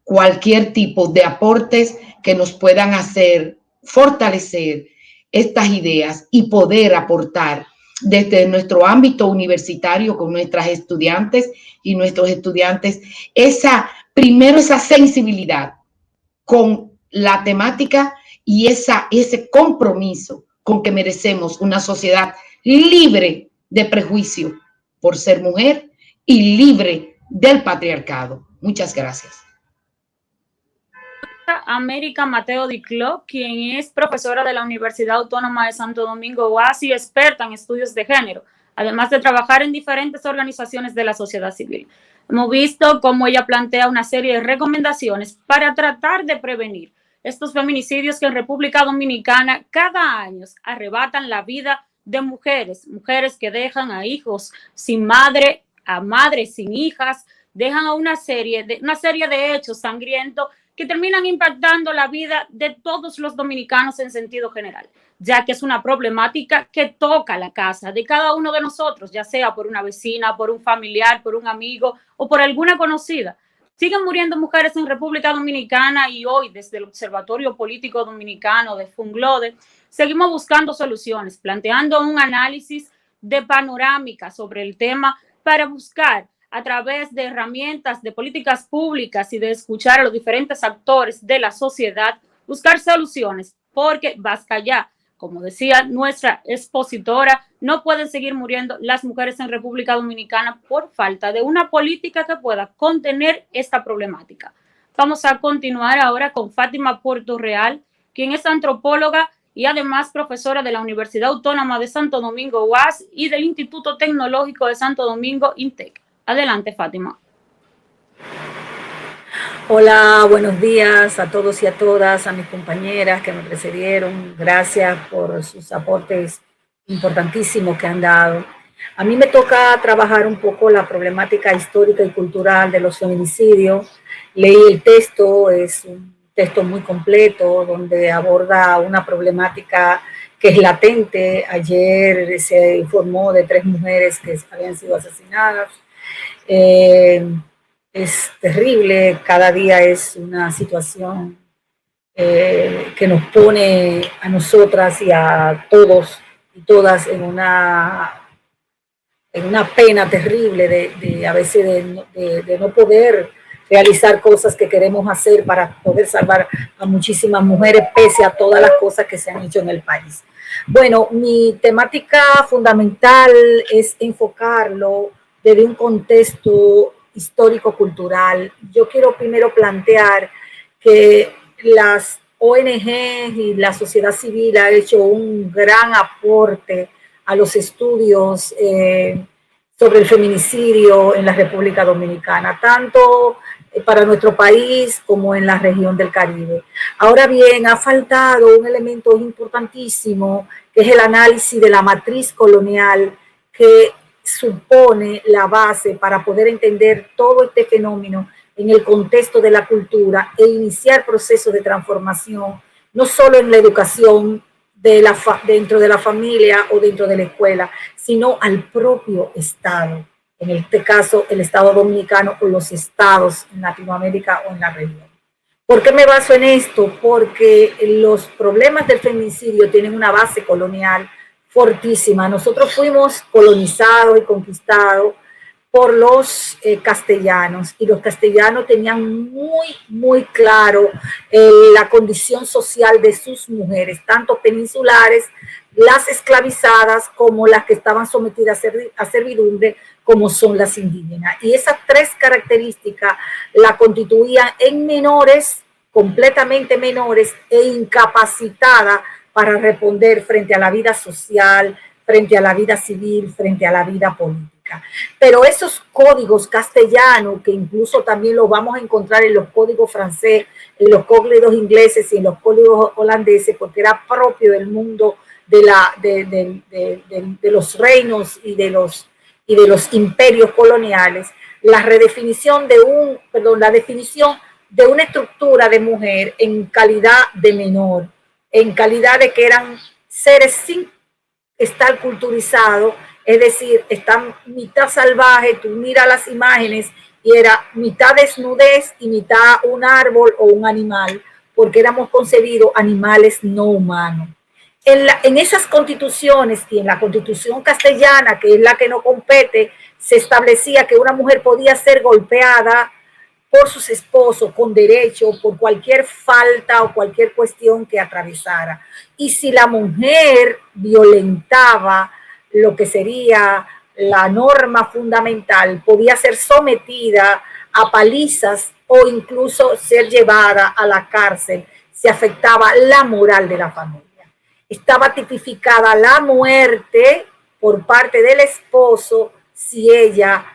cualquier tipo de aportes que nos puedan hacer fortalecer estas ideas y poder aportar desde nuestro ámbito universitario con nuestras estudiantes y nuestros estudiantes esa sensibilidad con la temática y ese compromiso con que merecemos una sociedad libre de prejuicio por ser mujer y libre del patriarcado. Muchas gracias. América Mateo Dicló, quien es profesora de la Universidad Autónoma de Santo Domingo, UAS, y experta en estudios de género, además de trabajar en diferentes organizaciones de la sociedad civil. Hemos visto cómo ella plantea una serie de recomendaciones para tratar de prevenir estos feminicidios que en República Dominicana cada año arrebatan la vida de mujeres que dejan a hijos sin madre, a madres sin hijas, dejan a una serie de hechos sangrientos que terminan impactando la vida de todos los dominicanos en sentido general, ya que es una problemática que toca la casa de cada uno de nosotros, ya sea por una vecina, por un familiar, por un amigo o por alguna conocida. Siguen muriendo mujeres en República Dominicana y hoy, desde el Observatorio Político Dominicano de Funglode, seguimos buscando soluciones, planteando un análisis de panorámica sobre el tema para buscar a través de herramientas de políticas públicas y de escuchar a los diferentes actores de la sociedad, buscar soluciones, porque basta ya, como decía nuestra expositora, no pueden seguir muriendo las mujeres en República Dominicana por falta de una política que pueda contener esta problemática. Vamos a continuar ahora con Fátima Portorreal, quien es antropóloga y además profesora de la Universidad Autónoma de Santo Domingo, UAS, y del Instituto Tecnológico de Santo Domingo, INTEC. Adelante, Fátima. Hola, buenos días a todos y a todas, a mis compañeras que me precedieron. Gracias por sus aportes importantísimos que han dado. A mí me toca trabajar un poco la problemática histórica y cultural de los feminicidios. Leí el texto, es un texto muy completo donde aborda una problemática que es latente. Ayer se informó de 3 mujeres que habían sido asesinadas. Es terrible, cada día es una situación que nos pone a nosotras y a todos y todas en una pena terrible de a veces de no poder realizar cosas que queremos hacer para poder salvar a muchísimas mujeres pese a todas las cosas que se han hecho en el país. Bueno, mi temática fundamental es enfocarlo desde un contexto histórico-cultural. Yo quiero primero plantear que las ONG y la sociedad civil ha hecho un gran aporte a los estudios sobre el feminicidio en la República Dominicana, tanto para nuestro país como en la región del Caribe. Ahora bien, ha faltado un elemento importantísimo, que es el análisis de la matriz colonial, que supone la base para poder entender todo este fenómeno en el contexto de la cultura e iniciar procesos de transformación, no solo en la educación dentro de la familia o dentro de la escuela, sino al propio Estado, en este caso el Estado dominicano o los estados en Latinoamérica o en la región. ¿Por qué me baso en esto? Porque los problemas del feminicidio tienen una base colonial fortísima. Nosotros fuimos colonizados y conquistados por los castellanos, y los castellanos tenían muy claro la condición social de sus mujeres, tanto peninsulares, las esclavizadas, como las que estaban sometidas a servidumbre, como son las indígenas. Y esas 3 características la constituían en menores, completamente menores e incapacitadas para responder frente a la vida social, frente a la vida civil, frente a la vida política. Pero esos códigos castellanos, que incluso también los vamos a encontrar en los códigos francés, en los códigos ingleses y en los códigos holandeses, porque era propio del mundo de los reinos y de los imperios coloniales, la definición de una estructura de mujer en calidad de menor, en calidad de que eran seres sin estar culturizados, es decir, están mitad salvaje. Tú miras las imágenes y era mitad desnudez y mitad un árbol o un animal, porque éramos concebidos animales no humanos. En esas constituciones y en la constitución castellana, que es la que no compete, se establecía que una mujer podía ser golpeada por sus esposos con derecho, por cualquier falta o cualquier cuestión que atravesara. Y si la mujer violentaba lo que sería la norma fundamental, podía ser sometida a palizas o incluso ser llevada a la cárcel. Se afectaba la moral de la familia. Estaba tipificada la muerte por parte del esposo si ella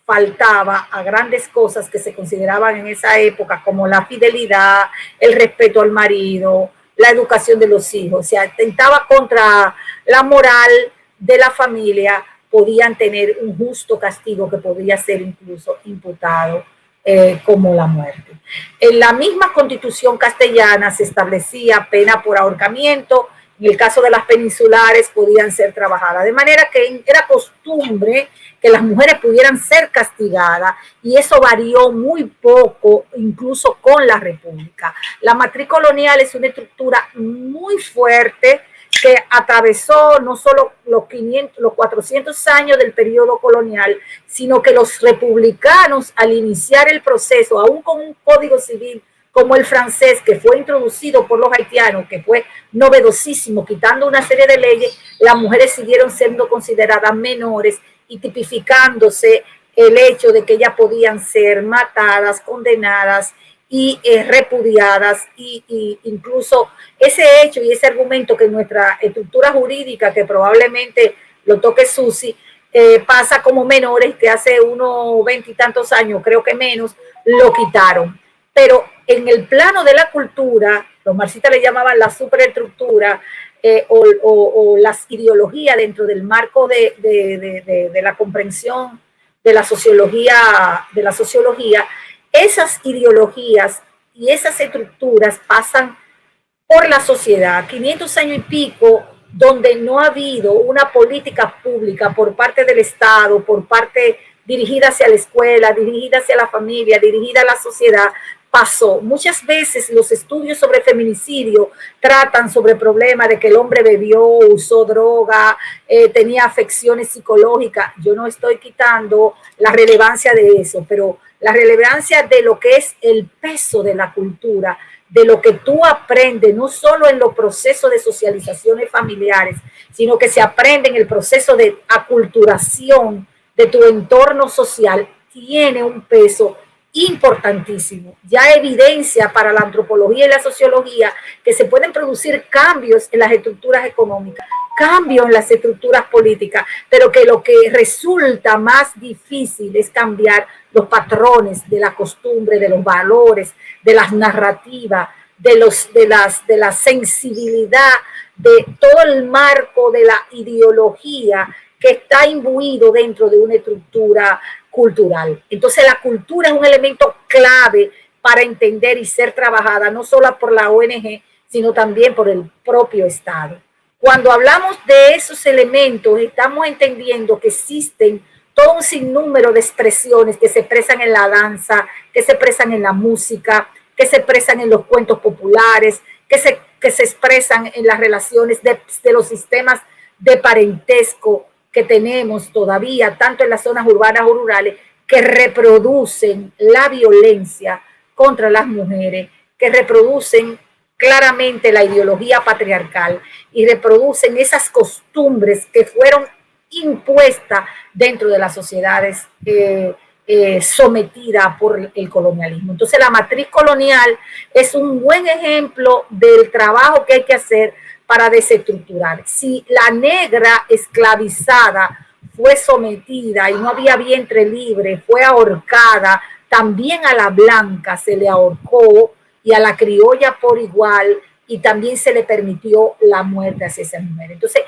faltaba a grandes cosas que se consideraban en esa época, como la fidelidad, el respeto al marido, la educación de los hijos. O sea, atentaba contra la moral de la familia, podían tener un justo castigo que podría ser incluso imputado como la muerte. En la misma Constitución castellana se establecía pena por ahorcamiento. En el caso de las peninsulares podían ser trabajadas, de manera que era costumbre que las mujeres pudieran ser castigadas, y eso varió muy poco incluso con la República. La matriz colonial es una estructura muy fuerte que atravesó no solo los 400 años del periodo colonial, sino que los republicanos, al iniciar el proceso, aún con un código civil como el francés, que fue introducido por los haitianos, que fue novedosísimo, quitando una serie de leyes, las mujeres siguieron siendo consideradas menores y tipificándose el hecho de que ellas podían ser matadas, condenadas y repudiadas, y incluso ese hecho y ese argumento que nuestra estructura jurídica, que probablemente lo toque Susi, pasa como menores, que hace unos 20 y tantos años, creo que menos, lo quitaron. Pero en el plano de la cultura, los marxistas le llamaban la superestructura, o las ideologías dentro del marco de la comprensión de la sociología, esas ideologías y esas estructuras pasan por la sociedad. 500 años y pico donde no ha habido una política pública por parte del Estado, por parte dirigida hacia la escuela, dirigida hacia la familia, dirigida a la sociedad, pasó. Muchas veces los estudios sobre feminicidio tratan sobre el problema de que el hombre bebió, usó droga, tenía afecciones psicológicas. Yo no estoy quitando la relevancia de eso, pero la relevancia de lo que es el peso de la cultura, de lo que tú aprendes, no solo en los procesos de socializaciones familiares, sino que se aprende en el proceso de aculturación de tu entorno social, tiene un peso importantísimo. Ya evidencia para la antropología y la sociología que se pueden producir cambios en las estructuras económicas, cambios en las estructuras políticas, pero que lo que resulta más difícil es cambiar los patrones de la costumbre, de los valores, de las narrativas, de la sensibilidad, de todo el marco de la ideología que está imbuido dentro de una estructura cultural. Entonces la cultura es un elemento clave para entender y ser trabajada no solo por la ONG, sino también por el propio Estado. Cuando hablamos de esos elementos, estamos entendiendo que existen todo un sinnúmero de expresiones que se expresan en la danza, que se expresan en la música, que se expresan en los cuentos populares, que se expresan en las relaciones de los sistemas de parentesco que tenemos todavía, tanto en las zonas urbanas o rurales, que reproducen la violencia contra las mujeres, que reproducen claramente la ideología patriarcal y reproducen esas costumbres que fueron impuestas dentro de las sociedades sometidas por el colonialismo. Entonces la matriz colonial es un buen ejemplo del trabajo que hay que hacer para desestructurar. Si la negra esclavizada fue sometida y no había vientre libre, fue ahorcada, también a la blanca se le ahorcó y a la criolla por igual, y también se le permitió la muerte hacia esa mujer. Entonces,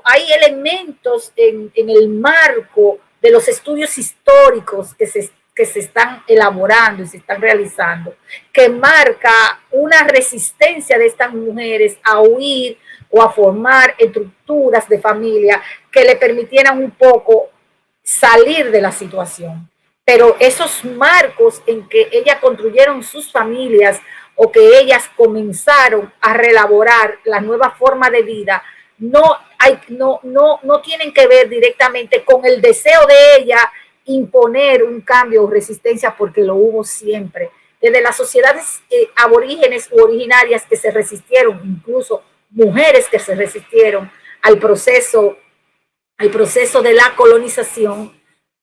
hay elementos en el marco de los estudios históricos que se están elaborando y se están realizando, que marca una resistencia de estas mujeres a huir o a formar estructuras de familia que le permitieran un poco salir de la situación. Pero esos marcos en que ellas construyeron sus familias o que ellas comenzaron a reelaborar la nueva forma de vida, no tienen que ver directamente con el deseo de ella imponer un cambio o resistencia, porque lo hubo siempre. Desde las sociedades aborígenes u originarias que se resistieron, incluso mujeres que se resistieron al proceso de la colonización,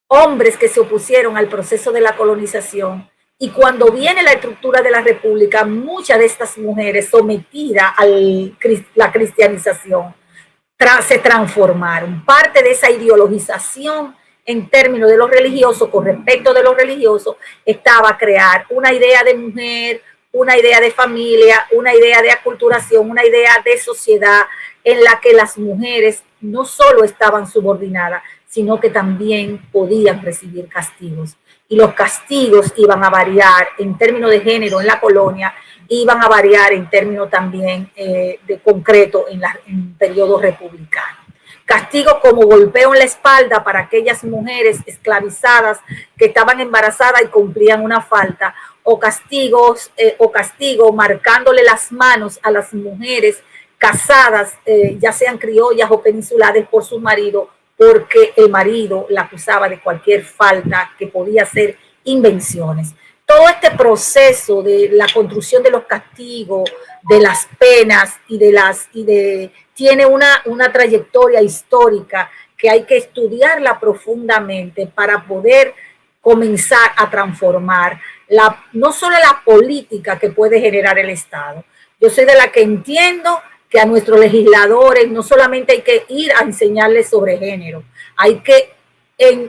hombres que se opusieron al proceso de la colonización, y cuando viene la estructura de la república, muchas de estas mujeres sometidas a la cristianización se transformaron. Parte de esa ideologización en términos de lo religioso, con respecto de lo religioso, estaba crear una idea de mujer, una idea de familia, una idea de aculturación, una idea de sociedad en la que las mujeres no solo estaban subordinadas, sino que también podían recibir castigos. Y los castigos iban a variar en términos de género en la colonia, iban a variar en términos también de concreto en periodo republicano. Castigos como golpeo en la espalda para aquellas mujeres esclavizadas que estaban embarazadas y cumplían una falta, o castigo marcándole las manos a las mujeres casadas, ya sean criollas o peninsulares, por su marido, porque el marido la acusaba de cualquier falta que podía ser invenciones. Todo este proceso de la construcción de los castigos, de las penas tiene una trayectoria histórica que hay que estudiarla profundamente para poder comenzar a transformar no solo la política que puede generar el Estado. Yo soy de la que entiendo que a nuestros legisladores no solamente hay que ir a enseñarles sobre género, hay que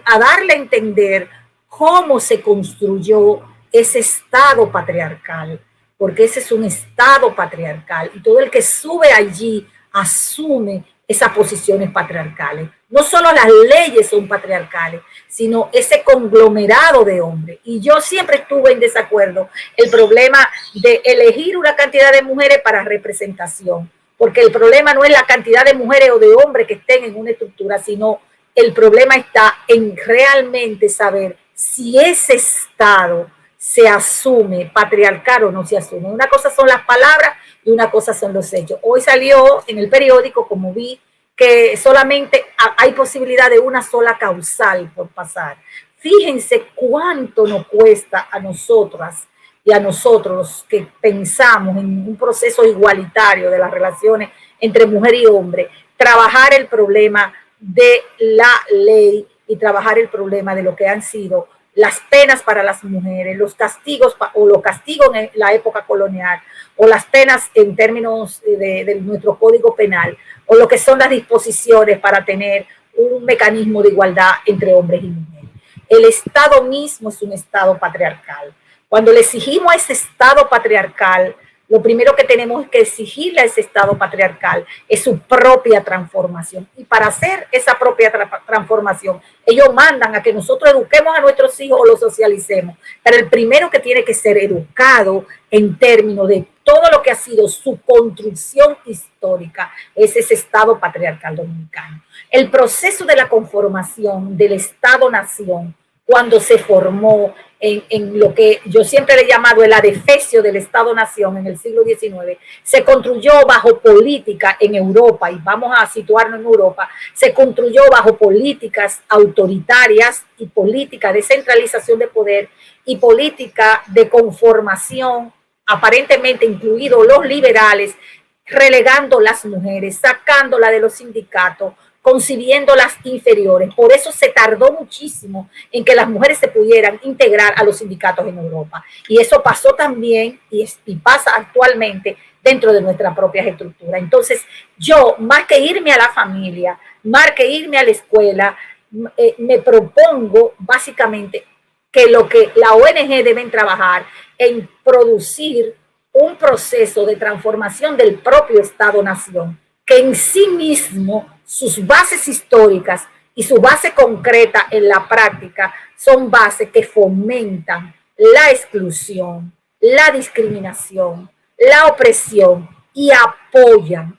a darle a entender cómo se construyó ese Estado patriarcal, porque ese es un Estado patriarcal y todo el que sube allí asume esas posiciones patriarcales. No solo las leyes son patriarcales, sino ese conglomerado de hombres. Y yo siempre estuve en desacuerdo el problema de elegir una cantidad de mujeres para representación, porque el problema no es la cantidad de mujeres o de hombres que estén en una estructura, sino el problema está en realmente saber si ese Estado se asume patriarcal o no se asume. Una cosa son las palabras y una cosa son los hechos. Hoy salió en el periódico, como vi, que solamente hay posibilidad de una sola causal por pasar. Fíjense cuánto nos cuesta a nosotras y a nosotros que pensamos en un proceso igualitario de las relaciones entre mujer y hombre, trabajar el problema de la ley y trabajar el problema de lo que han sido las penas para las mujeres, los castigos o los castigos en la época colonial, o las penas en términos de nuestro código penal, o lo que son las disposiciones para tener un mecanismo de igualdad entre hombres y mujeres. El Estado mismo es un Estado patriarcal. Cuando le exigimos a ese Estado patriarcal, lo primero que tenemos que exigirle a ese Estado patriarcal es su propia transformación. Y para hacer esa propia transformación, ellos mandan a que nosotros eduquemos a nuestros hijos o los socialicemos. Pero el primero que tiene que ser educado en términos de todo lo que ha sido su construcción histórica es ese Estado patriarcal dominicano. El proceso de la conformación del Estado-nación, cuando se formó en lo que yo siempre le he llamado el adefesio del Estado-Nación en el siglo XIX, se construyó bajo política en Europa, y vamos a situarnos en Europa, se construyó bajo políticas autoritarias y política de centralización de poder y política de conformación, aparentemente incluidos los liberales, relegando las mujeres, sacándolas de los sindicatos, concibiendo las inferiores. Por eso se tardó muchísimo en que las mujeres se pudieran integrar a los sindicatos en Europa. Y eso pasó también y pasa actualmente dentro de nuestras propias estructuras. Entonces, yo, más que irme a la familia, más que irme a la escuela, me propongo básicamente que lo que la ONG deben trabajar en producir un proceso de transformación del propio Estado-Nación, que en sí mismo sus bases históricas y su base concreta en la práctica son bases que fomentan la exclusión, la discriminación, la opresión y apoyan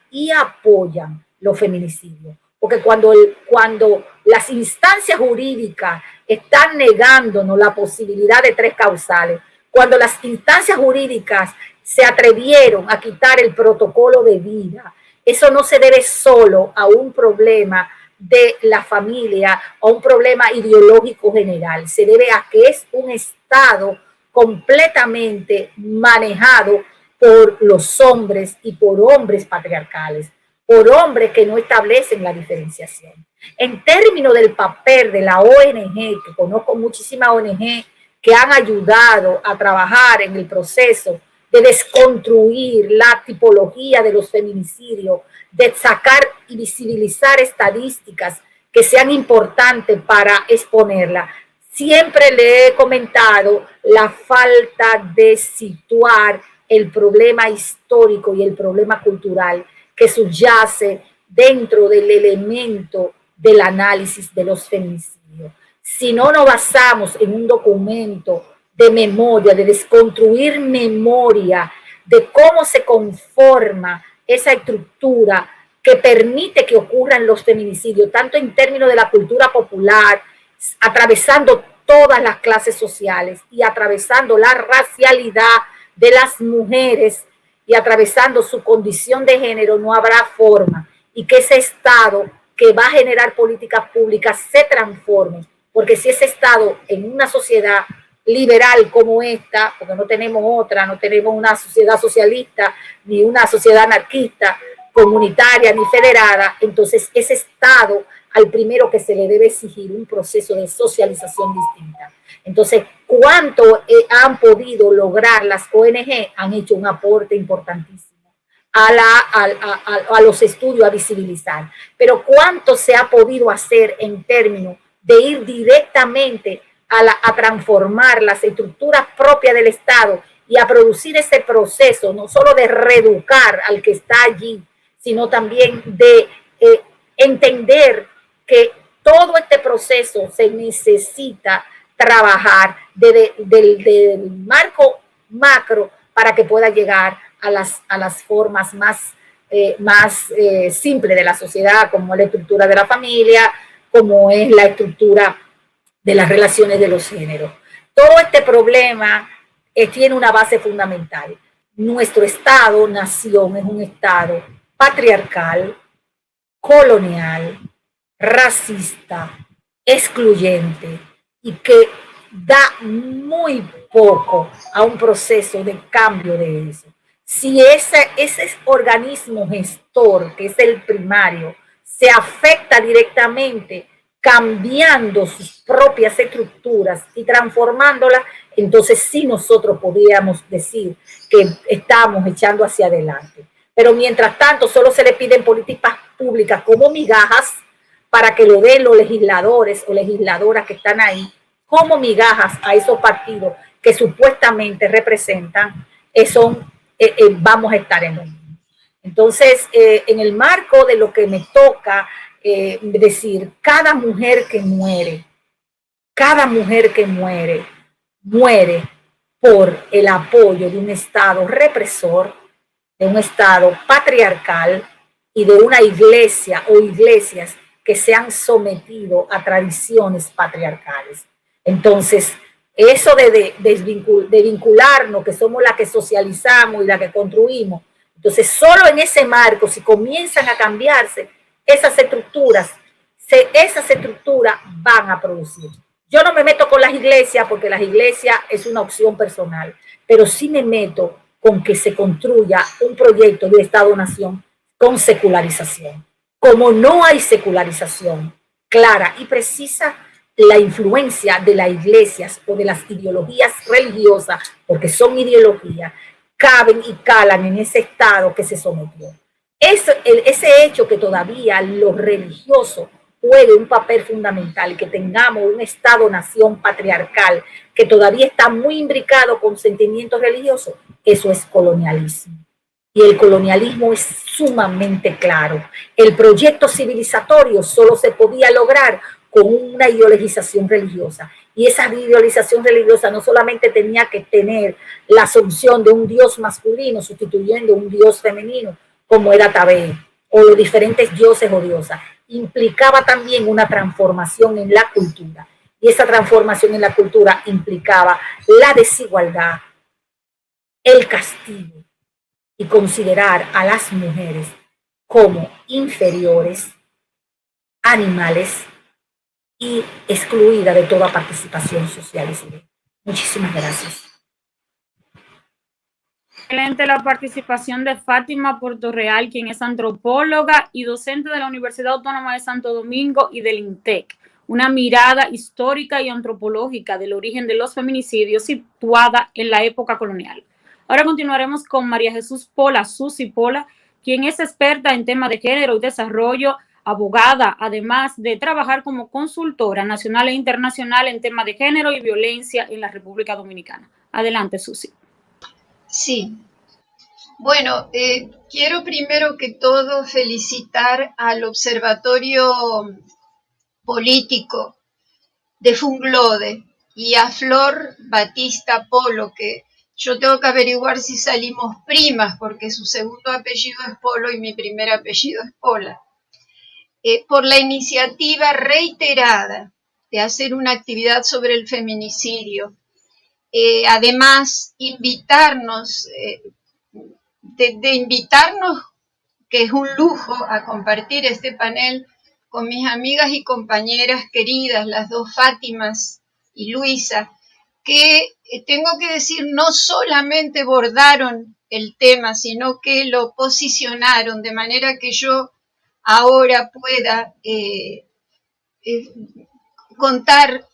los feminicidios. Porque cuando las instancias jurídicas están negándonos la posibilidad de 3 causales, cuando las instancias jurídicas se atrevieron a quitar el protocolo de vida, eso no se debe solo a un problema de la familia o un problema ideológico general. Se debe a que es un Estado completamente manejado por los hombres y por hombres patriarcales, por hombres que no establecen la diferenciación. En términos del papel de la ONG, que conozco muchísimas ONG que han ayudado a trabajar en el proceso de desconstruir la tipología de los feminicidios, de sacar y visibilizar estadísticas que sean importantes para exponerla. Siempre le he comentado la falta de situar el problema histórico y el problema cultural que subyace dentro del elemento del análisis de los feminicidios. Si no nos basamos en un documento de memoria, de desconstruir memoria, de cómo se conforma esa estructura que permite que ocurran los feminicidios, tanto en términos de la cultura popular, atravesando todas las clases sociales y atravesando la racialidad de las mujeres y atravesando su condición de género, no habrá forma. Y que ese Estado que va a generar políticas públicas se transforme, porque si ese Estado en una sociedad liberal como esta, porque no tenemos otra, no tenemos una sociedad socialista, ni una sociedad anarquista, comunitaria, ni federada, entonces ese Estado al primero que se le debe exigir un proceso de socialización distinta. Entonces, ¿cuánto han podido lograr las ONG? Han hecho un aporte importantísimo a los estudios, a visibilizar. Pero ¿cuánto se ha podido hacer en términos de ir directamente a transformar las estructuras propias del Estado y a producir ese proceso, no solo de reeducar al que está allí, sino también de entender que todo este proceso se necesita trabajar del marco macro para que pueda llegar a las formas más más simple de la sociedad, como es la estructura de la familia, como es la estructura de las relaciones de los géneros. Todo este problema tiene una base fundamental. Nuestro Estado-nación es un Estado patriarcal, colonial, racista, excluyente y que da muy poco a un proceso de cambio de eso. Si ese organismo gestor, que es el primario, se afecta directamente cambiando sus propias estructuras y transformándolas, entonces sí nosotros podríamos decir que estamos echando hacia adelante. Pero mientras tanto solo se le piden políticas públicas como migajas para que lo den los legisladores o legisladoras que están ahí, como migajas a esos partidos que supuestamente representan, vamos a estar en lo mismo. Entonces, en el marco de lo que me toca decir, cada mujer que muere, muere por el apoyo de un Estado represor, de un Estado patriarcal y de una iglesia o iglesias que se han sometido a tradiciones patriarcales. Entonces, eso de vincularnos, que somos la que socializamos y la que construimos, entonces solo en ese marco, si comienzan a cambiarse esas estructuras van a producir. Yo no me meto con las iglesias porque las iglesias es una opción personal, pero sí me meto con que se construya un proyecto de Estado-Nación con secularización. Como no hay secularización clara y precisa, la influencia de las iglesias o de las ideologías religiosas, porque son ideologías, caben y calan en ese Estado que se sometió. Ese hecho que todavía lo religioso juegue un papel fundamental y que tengamos un Estado-nación patriarcal que todavía está muy imbricado con sentimientos religiosos, eso es colonialismo. Y el colonialismo es sumamente claro. El proyecto civilizatorio solo se podía lograr con una ideologización religiosa. Y esa ideologización religiosa no solamente tenía que tener la asunción de un dios masculino sustituyendo un dios femenino, como era Tabé, o los diferentes dioses o diosas, implicaba también una transformación en la cultura. Y esa transformación en la cultura implicaba la desigualdad, el castigo y considerar a las mujeres como inferiores, animales y excluida de toda participación social y civil. Muchísimas gracias. Excelente la participación de Fátima Portorreal, quien es antropóloga y docente de la Universidad Autónoma de Santo Domingo y del INTEC. Una mirada histórica y antropológica del origen de los feminicidios situada en la época colonial. Ahora continuaremos con María Jesús Pola, Susi Pola, quien es experta en temas de género y desarrollo, abogada, además de trabajar como consultora nacional e internacional en temas de género y violencia en la República Dominicana. Adelante, Susi. Sí. Bueno, quiero primero que todo felicitar al Observatorio Político de Funglode y a Flor Batista Polo, que yo tengo que averiguar si salimos primas, porque su segundo apellido es Polo y mi primer apellido es Pola, por la iniciativa reiterada de hacer una actividad sobre el feminicidio. Además, invitarnos, que es un lujo, a compartir este panel con mis amigas y compañeras queridas, las dos Fátimas y Luisa, que tengo que decir, no solamente bordaron el tema, sino que lo posicionaron de manera que yo ahora pueda contar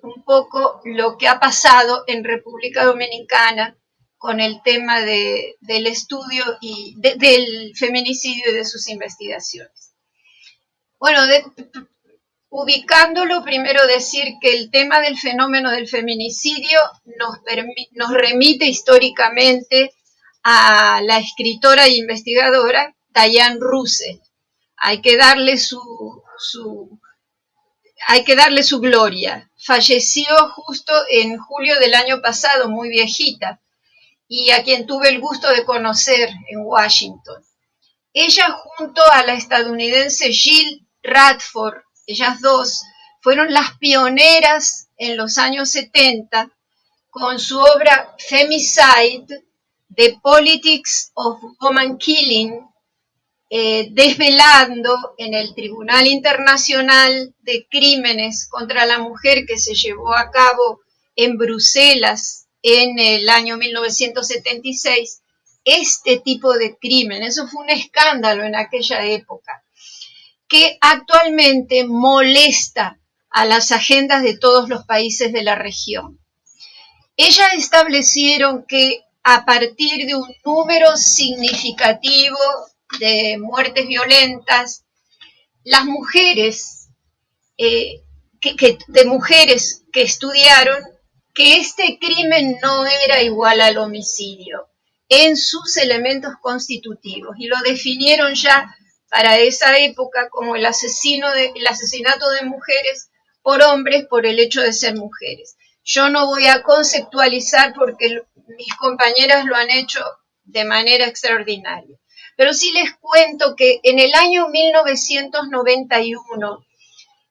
un poco lo que ha pasado en República Dominicana con el tema del estudio y del feminicidio y de sus investigaciones. Bueno, ubicándolo, primero decir que el tema del fenómeno del feminicidio nos remite históricamente a la escritora e investigadora Diane Russell. Hay que darle su gloria. Falleció justo en julio del año pasado, muy viejita, y a quien tuve el gusto de conocer en Washington. ella junto a la estadounidense Jill Radford, ellas dos, fueron las pioneras en los años 70 con su obra Femicide, The Politics of Woman Killing, desvelando en el Tribunal Internacional de Crímenes contra la Mujer que se llevó a cabo en Bruselas en el año 1976, este tipo de crimen. Eso fue un escándalo en aquella época, que actualmente molesta a las agendas de todos los países de la región. Ellas establecieron que a partir de un número significativo de muertes violentas, las mujeres, de mujeres que estudiaron, que este crimen no era igual al homicidio en sus elementos constitutivos, y lo definieron ya para esa época como el asesinato de mujeres por hombres por el hecho de ser mujeres. Yo no voy a conceptualizar porque mis compañeras lo han hecho de manera extraordinaria. Pero sí les cuento que en el año 1991,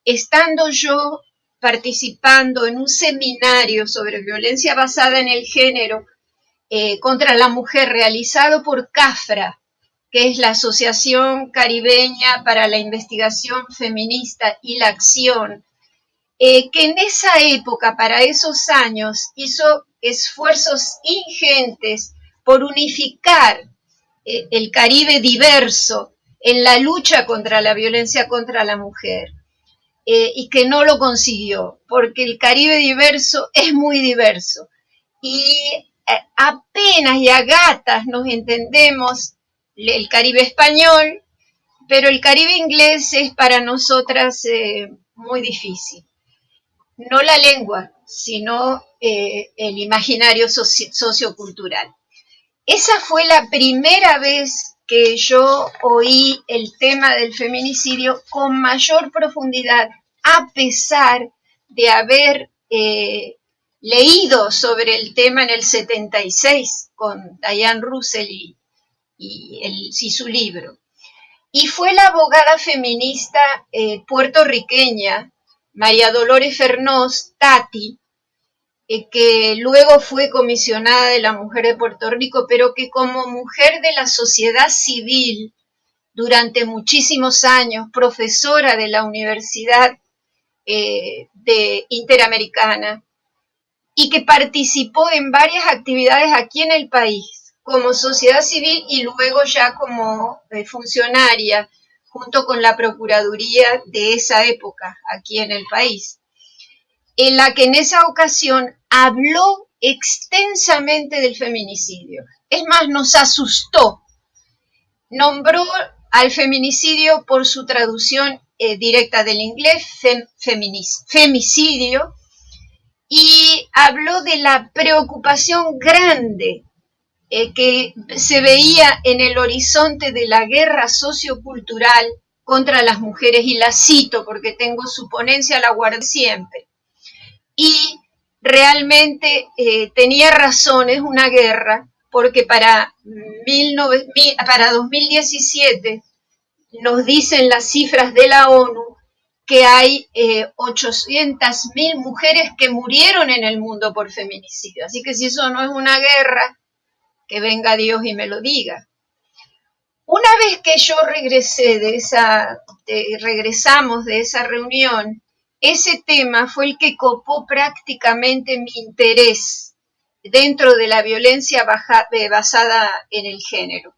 estando yo participando en un seminario sobre violencia basada en el género contra la mujer realizado por CAFRA, que es la Asociación Caribeña para la Investigación Feminista y la Acción, que en esa época, para esos años, hizo esfuerzos ingentes por unificar el Caribe diverso en la lucha contra la violencia contra la mujer, y que no lo consiguió, porque el Caribe diverso es muy diverso, y apenas y a gatas nos entendemos el Caribe español, pero el Caribe inglés es para nosotras muy difícil. No la lengua, sino el imaginario sociocultural. Esa fue la primera vez que yo oí el tema del feminicidio con mayor profundidad, a pesar de haber leído sobre el tema en el 76 con Diane Russell y su libro. Y fue la abogada feminista puertorriqueña María Dolores Fernós, Tati, que luego fue comisionada de la mujer de Puerto Rico, pero que como mujer de la sociedad civil durante muchísimos años, profesora de la Universidad Interamericana, y que participó en varias actividades aquí en el país, como sociedad civil y luego ya como funcionaria, junto con la Procuraduría de esa época aquí en el país, en la que en esa ocasión habló extensamente del feminicidio. Es más, nos asustó. Nombró al feminicidio por su traducción directa del inglés, femicidio, y habló de la preocupación grande que se veía en el horizonte de la guerra sociocultural contra las mujeres, y la cito porque tengo su ponencia, la guardé siempre. Y realmente tenía razón, es una guerra, porque para 2017 nos dicen las cifras de la ONU que hay 800.000 mujeres que murieron en el mundo por feminicidio. Así que si eso no es una guerra, que venga Dios y me lo diga. Una vez que yo regresamos de esa reunión, ese tema fue el que copó prácticamente mi interés dentro de la violencia basada en el género.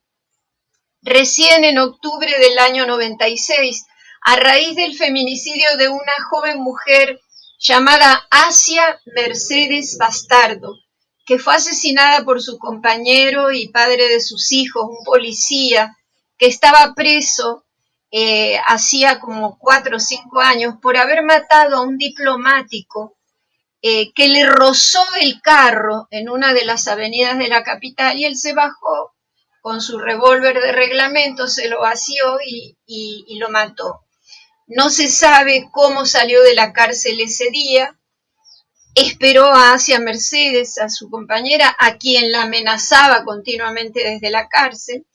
Recién en octubre del año 96, a raíz del feminicidio de una joven mujer llamada Asia Mercedes Bastardo, que fue asesinada por su compañero y padre de sus hijos, un policía que estaba preso hacía como 4 o 5 años por haber matado a un diplomático que le rozó el carro en una de las avenidas de la capital, y él se bajó con su revólver de reglamento, se lo vació y lo mató. No se sabe cómo salió de la cárcel ese día. Esperó a Asia Mercedes, a su compañera, a quien la amenazaba continuamente desde la cárcel,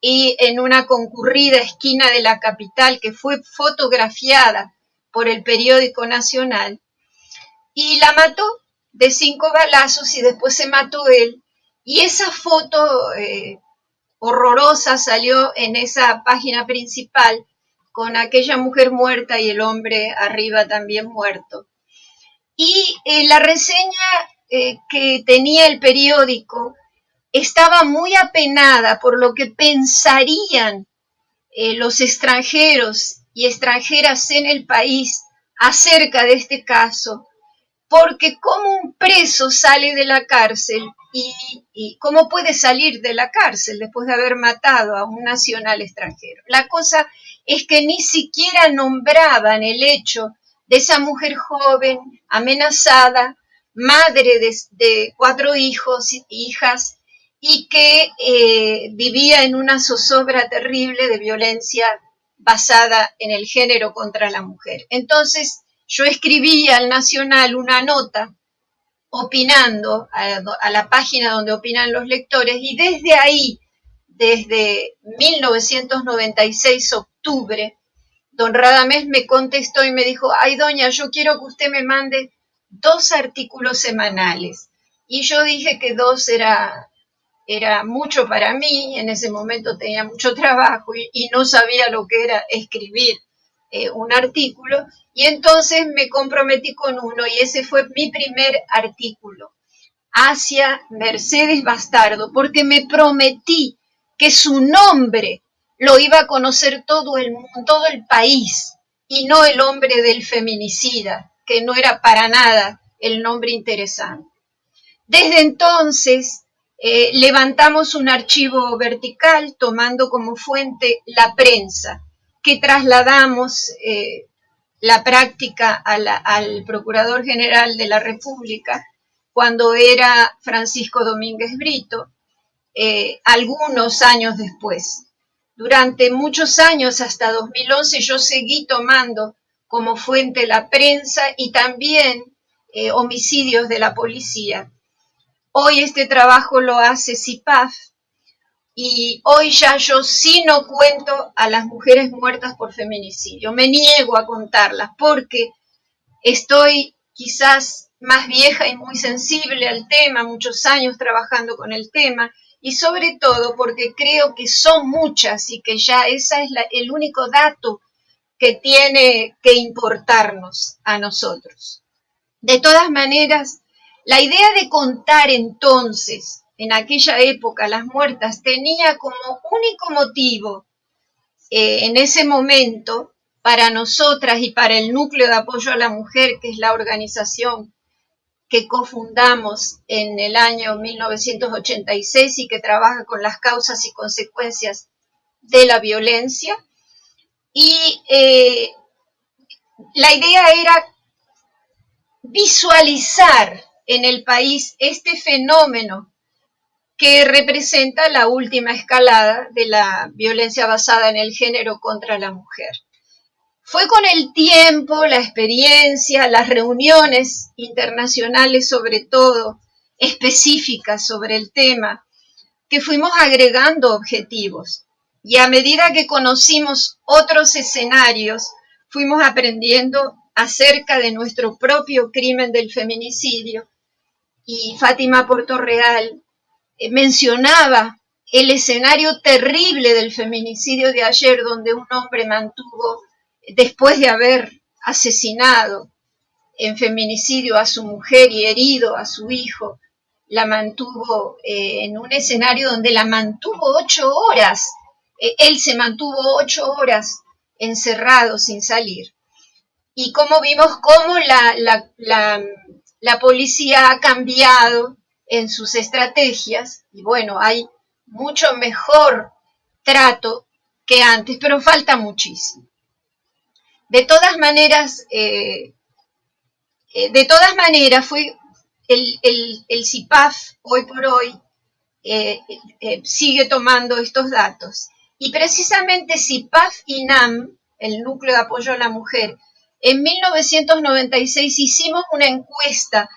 y en una concurrida esquina de la capital que fue fotografiada por el periódico nacional, y la mató de 5 balazos y después se mató él. Y esa foto horrorosa salió en esa página principal con aquella mujer muerta y el hombre arriba también muerto. Y la reseña que tenía el periódico estaba muy apenada por lo que pensarían los extranjeros y extranjeras en el país acerca de este caso, porque cómo un preso sale de la cárcel y cómo puede salir de la cárcel después de haber matado a un nacional extranjero. La cosa es que ni siquiera nombraban el hecho de esa mujer joven, amenazada, madre de 4 hijos, hijas, y que vivía en una zozobra terrible de violencia basada en el género contra la mujer. Entonces, yo escribí al Nacional una nota opinando a la página donde opinan los lectores, y desde ahí, desde 1996, octubre, don Radamés me contestó y me dijo: ay, doña, yo quiero que usted me mande 2 artículos semanales. Y yo dije que 2 era mucho para mí, en ese momento tenía mucho trabajo y no sabía lo que era escribir un artículo, y entonces me comprometí con uno, y ese fue mi primer artículo, hacia Mercedes Bastardo, porque me prometí que su nombre lo iba a conocer todo el mundo, todo el país, y no el hombre del feminicida, que no era para nada el nombre interesante. Desde entonces levantamos un archivo vertical tomando como fuente la prensa, que trasladamos la práctica al Procurador General de la República cuando era Francisco Domínguez Brito, algunos años después. Durante muchos años, hasta 2011, yo seguí tomando como fuente la prensa y también homicidios de la policía. Hoy este trabajo lo hace CIPAF, y hoy ya yo sí no cuento a las mujeres muertas por feminicidio. Me niego a contarlas porque estoy quizás más vieja y muy sensible al tema, muchos años trabajando con el tema, y sobre todo porque creo que son muchas y que ya ese es el único dato que tiene que importarnos a nosotros. De todas maneras, la idea de contar entonces, en aquella época, las muertas, tenía como único motivo en ese momento, para nosotras y para el Núcleo de Apoyo a la Mujer, que es la organización que cofundamos en el año 1986 y que trabaja con las causas y consecuencias de la violencia. Y la idea era visualizar en el país este fenómeno que representa la última escalada de la violencia basada en el género contra la mujer. Fue con el tiempo, la experiencia, las reuniones internacionales, sobre todo específicas sobre el tema, que fuimos agregando objetivos. Y a medida que conocimos otros escenarios, fuimos aprendiendo acerca de nuestro propio crimen del feminicidio. Y Fátima Portorreal mencionaba el escenario terrible del feminicidio de ayer, donde un hombre mantuvo, después de haber asesinado en feminicidio a su mujer y herido a su hijo, la mantuvo en un escenario donde la mantuvo 8 horas. Él se mantuvo 8 horas encerrado sin salir. Y como vimos cómo la policía ha cambiado en sus estrategias, y bueno, hay mucho mejor trato que antes, pero falta muchísimo. De todas maneras, fue el CIPAF hoy por hoy sigue tomando estos datos. Y precisamente CIPAF-INAM, el Núcleo de Apoyo a la Mujer, en 1996 hicimos una encuesta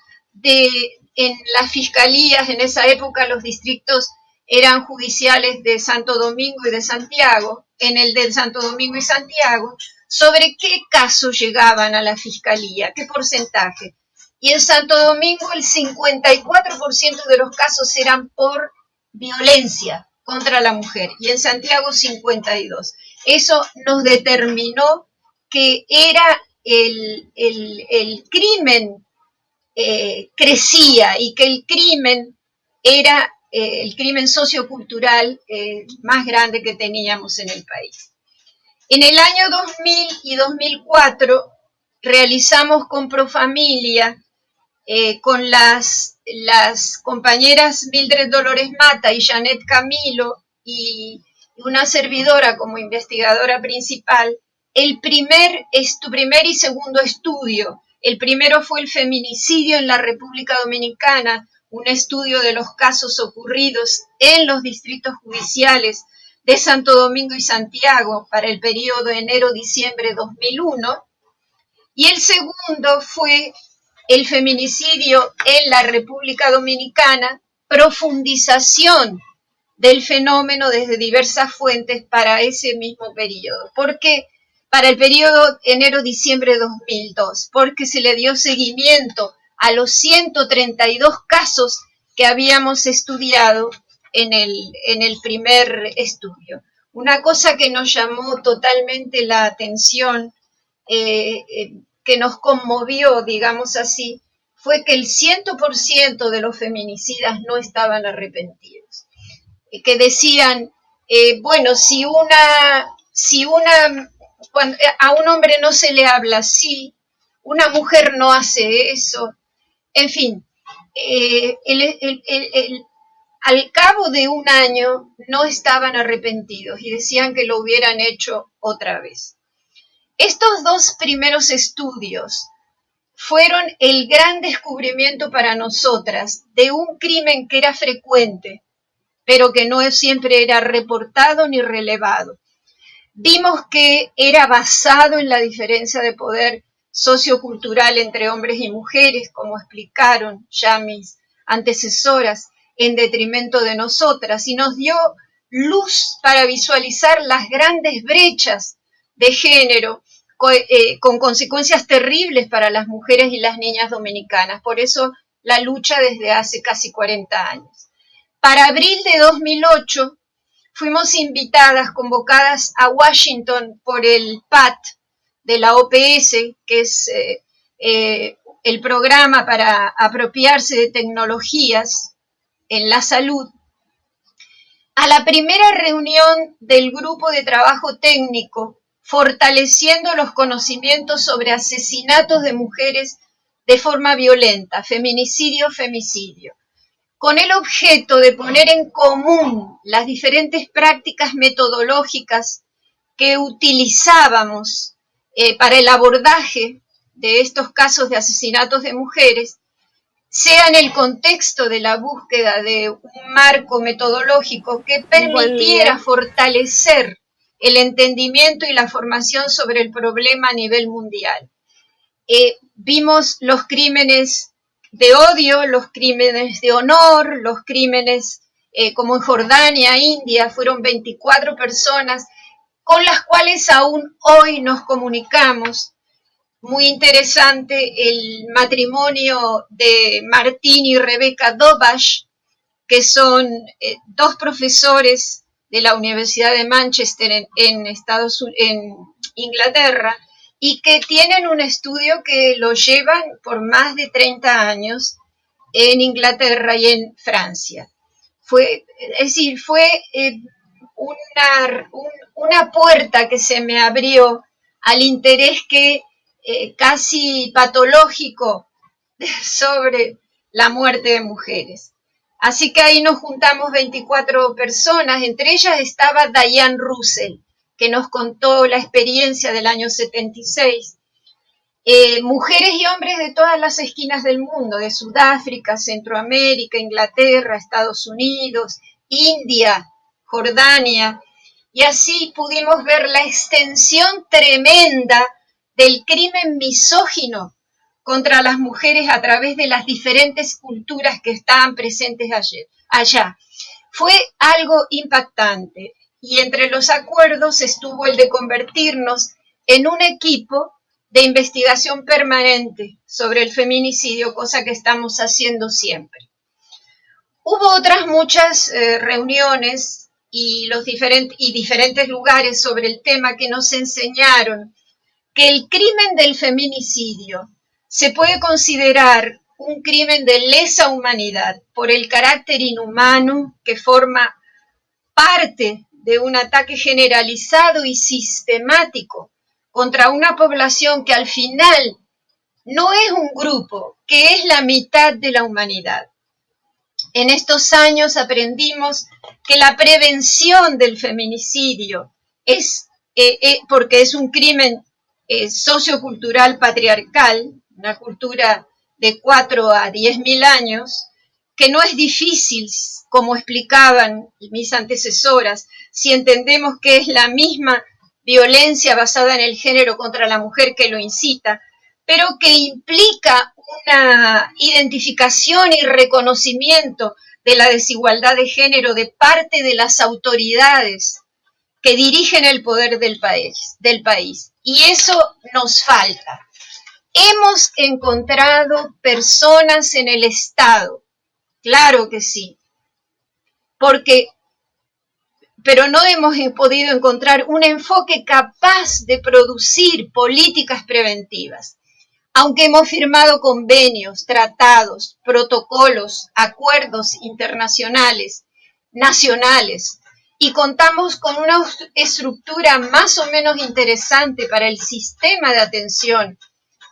en las fiscalías, en esa época los distritos eran judiciales de Santo Domingo y de Santiago, en el de Santo Domingo y Santiago, sobre qué casos llegaban a la fiscalía, qué porcentaje. Y en Santo Domingo el 54% de los casos eran por violencia contra la mujer y en Santiago 52%. Eso nos determinó que era el crimen crecía y que el crimen era el crimen sociocultural más grande que teníamos en el país. En el año 2000 y 2004 realizamos con Profamilia, con las compañeras Mildred Dolores Mata y Janet Camilo y una servidora como investigadora principal, el primer y segundo estudio. El primero fue el feminicidio en la República Dominicana, un estudio de los casos ocurridos en los distritos judiciales de Santo Domingo y Santiago para el periodo enero-diciembre 2001. Y el segundo fue el feminicidio en la República Dominicana, profundización del fenómeno desde diversas fuentes para ese mismo periodo. ¿Por qué? Para el periodo enero-diciembre 2002, porque se le dio seguimiento a los 132 casos que habíamos estudiado en el primer estudio. Una cosa que nos llamó totalmente la atención, que nos conmovió, digamos así, fue que el 100% de los feminicidas no estaban arrepentidos. Que decían, bueno, cuando a un hombre no se le habla así, una mujer no hace eso, en fin, al cabo de un año no estaban arrepentidos y decían que lo hubieran hecho otra vez. Estos dos primeros estudios fueron el gran descubrimiento para nosotras de un crimen que era frecuente, pero que no siempre era reportado ni relevado. Vimos que era basado en la diferencia de poder sociocultural entre hombres y mujeres, como explicaron ya mis antecesoras, en detrimento de nosotras, y nos dio luz para visualizar las grandes brechas de género con consecuencias terribles para las mujeres y las niñas dominicanas. Por eso la lucha desde hace casi 40 años. Para abril de 2008 fuimos invitadas, convocadas a Washington por el PAT de la OPS, que es el programa para apropiarse de tecnologías en la salud, a la primera reunión del grupo de trabajo técnico, fortaleciendo los conocimientos sobre asesinatos de mujeres de forma violenta, feminicidio, femicidio, con el objeto de poner en común las diferentes prácticas metodológicas que utilizábamos para el abordaje de estos casos de asesinatos de mujeres, sea en el contexto de la búsqueda de un marco metodológico que permitiera fortalecer el entendimiento y la formación sobre el problema a nivel mundial. Vimos los crímenes de odio, los crímenes de honor, los crímenes como en Jordania, India, fueron 24 personas con las cuales aún hoy nos comunicamos. Muy interesante el matrimonio de Martín y Rebeca Dobash, que son dos profesores de la Universidad de Manchester en Inglaterra, y que tienen un estudio que lo llevan por más de 30 años en Inglaterra y en Francia. Fue una puerta que se me abrió al interés que casi patológico sobre la muerte de mujeres. Así que ahí nos juntamos 24 personas, entre ellas estaba Diane Russell, que nos contó la experiencia del año 76. Mujeres y hombres de todas las esquinas del mundo, de Sudáfrica, Centroamérica, Inglaterra, Estados Unidos, India, Jordania, y así pudimos ver la extensión tremenda del crimen misógino contra las mujeres a través de las diferentes culturas que estaban presentes allá. fue algo impactante. Y entre los acuerdos estuvo el de convertirnos en un equipo de investigación permanente sobre el feminicidio, cosa que estamos haciendo siempre. Hubo otras muchas reuniones y diferentes lugares sobre el tema que nos enseñaron que el crimen del feminicidio se puede considerar un crimen de lesa humanidad por el carácter inhumano que forma parte de un ataque generalizado y sistemático contra una población que al final no es un grupo, que es la mitad de la humanidad. En estos años aprendimos que la prevención del feminicidio es, porque es un crimen sociocultural patriarcal, una cultura de 4 a 10.000 años, que no es difícil, como explicaban mis antecesoras, si entendemos que es la misma violencia basada en el género contra la mujer que lo incita, pero que implica una identificación y reconocimiento de la desigualdad de género de parte de las autoridades que dirigen el poder del país. Y eso nos falta. Hemos encontrado personas en el Estado, claro que sí, pero no hemos podido encontrar un enfoque capaz de producir políticas preventivas. Aunque hemos firmado convenios, tratados, protocolos, acuerdos internacionales, nacionales, y contamos con una estructura más o menos interesante para el sistema de atención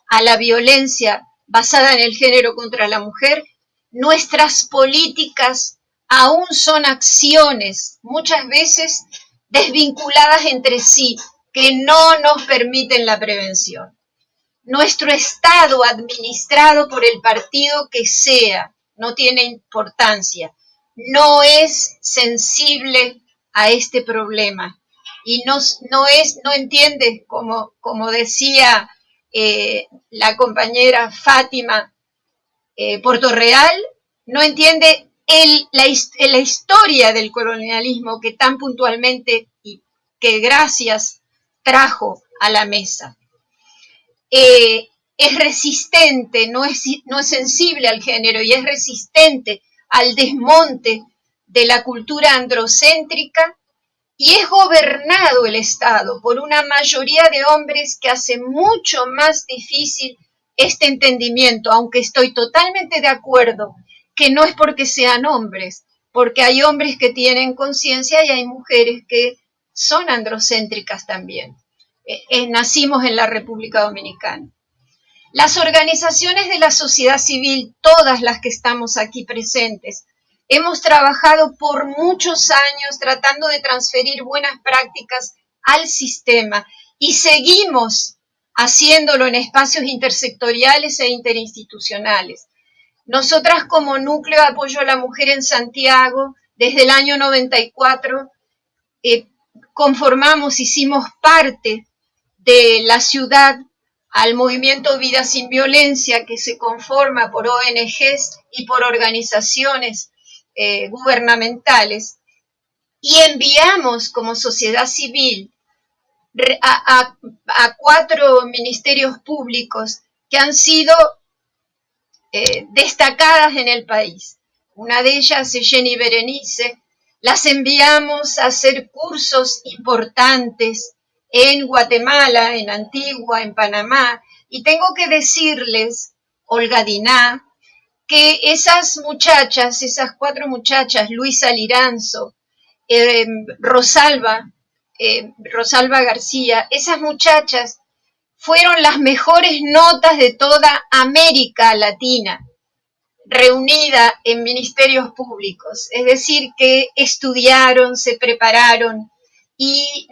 a la violencia basada en el género contra la mujer, nuestras políticas aún son acciones, muchas veces desvinculadas entre sí, que no nos permiten la prevención. Nuestro Estado, administrado por el partido que sea, no tiene importancia, no es sensible a este problema y no entiende, como decía la compañera Fátima Portorreal, no entiende la historia del colonialismo que tan puntualmente y que gracias trajo a la mesa. Es resistente, no es sensible al género y es resistente al desmonte de la cultura androcéntrica y es gobernado el Estado por una mayoría de hombres que hace mucho más difícil este entendimiento, aunque estoy totalmente de acuerdo que no es porque sean hombres, porque hay hombres que tienen conciencia y hay mujeres que son androcéntricas también. Nacimos en la República Dominicana. Las organizaciones de la sociedad civil, todas las que estamos aquí presentes, hemos trabajado por muchos años tratando de transferir buenas prácticas al sistema y seguimos haciéndolo en espacios intersectoriales e interinstitucionales. Nosotras como Núcleo de Apoyo a la Mujer en Santiago, desde el año 94, hicimos parte de la ciudad al movimiento Vida Sin Violencia, que se conforma por ONGs y por organizaciones gubernamentales, y enviamos como sociedad civil a 4 ministerios públicos que han sido destacadas en el país. Una de ellas es Jenny Berenice. Las enviamos a hacer cursos importantes en Guatemala, en Antigua, en Panamá, y tengo que decirles, Olga Diná, que esas 4 muchachas, Luisa Liranzo, Rosalba García, esas muchachas fueron las mejores notas de toda América Latina, reunida en ministerios públicos, es decir, que estudiaron, se prepararon, y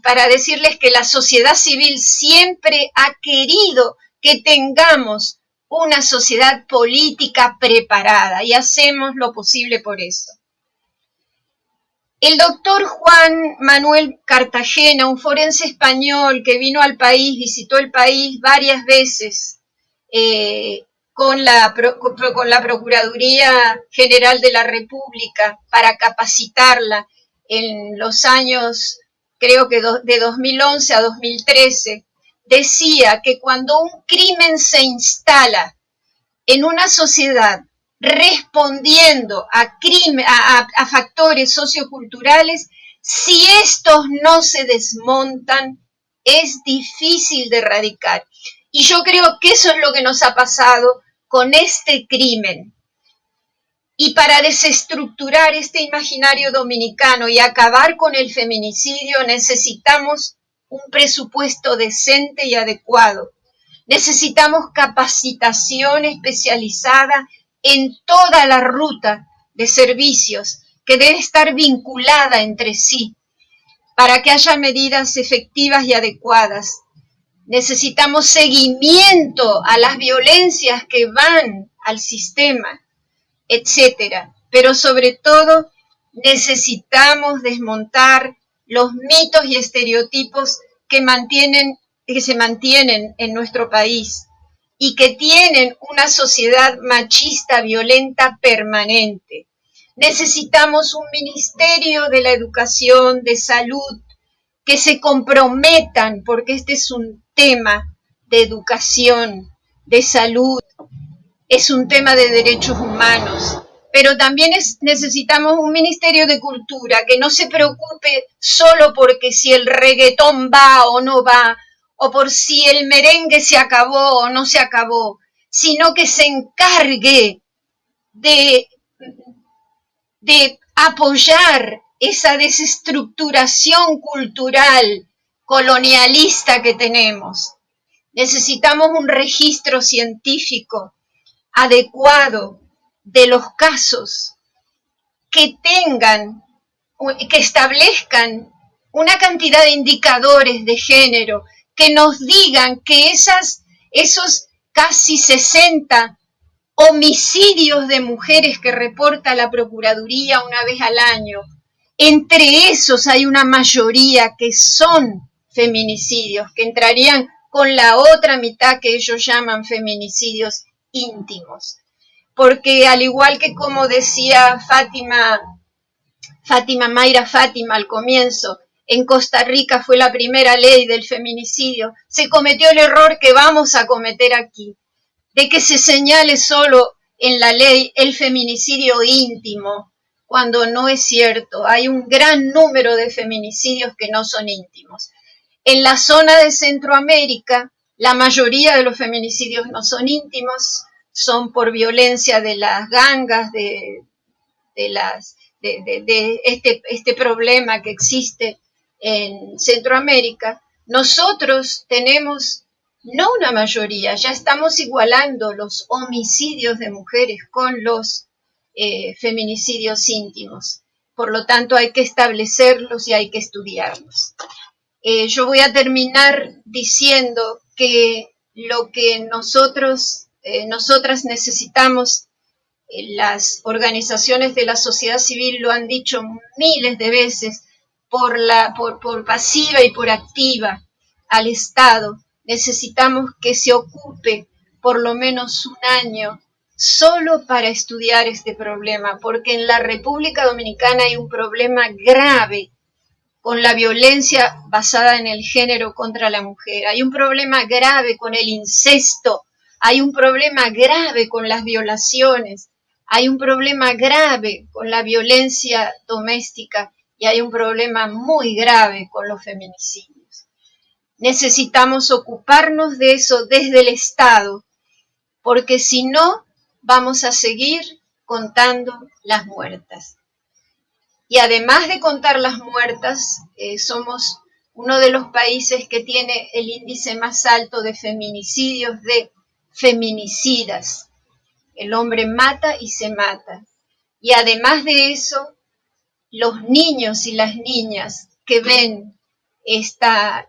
para decirles que la sociedad civil siempre ha querido que tengamos una sociedad política preparada y hacemos lo posible por eso. El doctor Juan Manuel Cartagena, un forense español que vino al país, visitó el país varias veces, con la Procuraduría General de la República para capacitarla en los años, creo que de 2011 a 2013, decía que cuando un crimen se instala en una sociedad respondiendo a factores socioculturales, si estos no se desmontan, es difícil de erradicar. Y yo creo que eso es lo que nos ha pasado con este crimen. Y para desestructurar este imaginario dominicano y acabar con el feminicidio, necesitamos un presupuesto decente y adecuado. Necesitamos capacitación especializada en toda la ruta de servicios que debe estar vinculada entre sí para que haya medidas efectivas y adecuadas. Necesitamos seguimiento a las violencias que van al sistema, etcétera. Pero sobre todo necesitamos desmontar los mitos y estereotipos que se mantienen en nuestro país y que tienen una sociedad machista, violenta, permanente. Necesitamos un ministerio de la educación, de salud, que se comprometan, porque este es un tema de educación, de salud, es un tema de derechos humanos, pero también necesitamos un ministerio de cultura que no se preocupe solo porque si el reggaetón va o no va, o por si el merengue se acabó o no se acabó, sino que se encargue de apoyar esa desestructuración cultural colonialista que tenemos. Necesitamos un registro científico adecuado de los casos que establezcan una cantidad de indicadores de género que nos digan que esos casi 60 homicidios de mujeres que reporta la Procuraduría una vez al año, entre esos hay una mayoría que son feminicidios, que entrarían con la otra mitad que ellos llaman feminicidios íntimos. Porque al igual que como decía Mayra Fátima al comienzo, en Costa Rica fue la primera ley del feminicidio, se cometió el error que vamos a cometer aquí, de que se señale solo en la ley el feminicidio íntimo, cuando no es cierto. Hay un gran número de feminicidios que no son íntimos. En la zona de Centroamérica, la mayoría de los feminicidios no son íntimos, son por violencia de las gangas, de este problema que existe en Centroamérica. Nosotros tenemos no una mayoría, ya estamos igualando los homicidios de mujeres con los feminicidios íntimos. Por lo tanto, hay que establecerlos y hay que estudiarlos. Yo voy a terminar diciendo que lo que nosotras necesitamos, las organizaciones de la sociedad civil lo han dicho miles de veces, por pasiva y por activa al Estado, necesitamos que se ocupe por lo menos un año solo para estudiar este problema, porque en la República Dominicana hay un problema grave con la violencia basada en el género contra la mujer, hay un problema grave con el incesto, hay un problema grave con las violaciones, hay un problema grave con la violencia doméstica y hay un problema muy grave con los feminicidios. Necesitamos ocuparnos de eso desde el Estado, porque si no, vamos a seguir contando las muertas. Y además de contar las muertas, somos uno de los países que tiene el índice más alto de feminicidios, de feminicidas. El hombre mata y se mata. Y además de eso, los niños y las niñas que ven este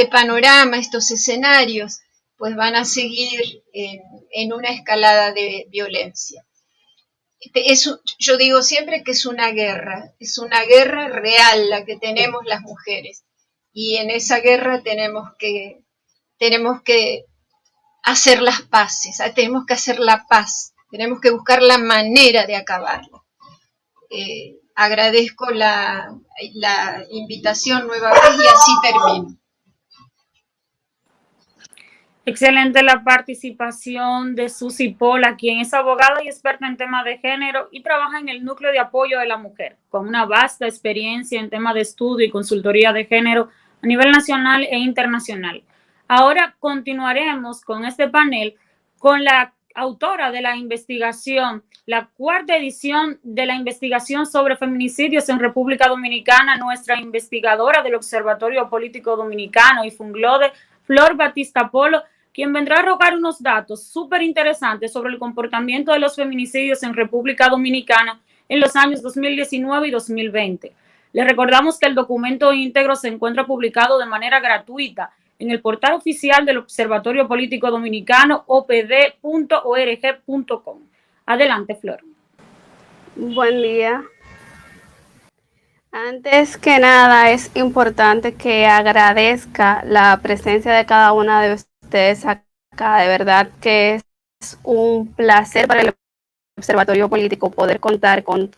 panorama, estos escenarios, pues van a seguir en una escalada de violencia. Yo digo siempre que es una guerra real la que tenemos las mujeres. Y en esa guerra tenemos que hacer las paces, tenemos que hacer la paz, tenemos que buscar la manera de acabarla. Agradezco la invitación nueva vez y así termino. Excelente la participación de Susy Pola, quien es abogada y experta en temas de género y trabaja en el Núcleo de Apoyo de la Mujer, con una vasta experiencia en temas de estudio y consultoría de género a nivel nacional e internacional. Ahora continuaremos con este panel con la autora de la investigación, la cuarta edición de la investigación sobre feminicidios en República Dominicana, nuestra investigadora del Observatorio Político Dominicano y Funglode, Flor Batista Polo, quien vendrá a arrojar unos datos súper interesantes sobre el comportamiento de los feminicidios en República Dominicana en los años 2019 y 2020. Le recordamos que el documento íntegro se encuentra publicado de manera gratuita en el portal oficial del Observatorio Político Dominicano, opd.org.com. Adelante, Flor. Buen día. Antes que nada, es importante que agradezca la presencia de cada una de ustedes acá. De verdad que es un placer para el Observatorio Político poder contar con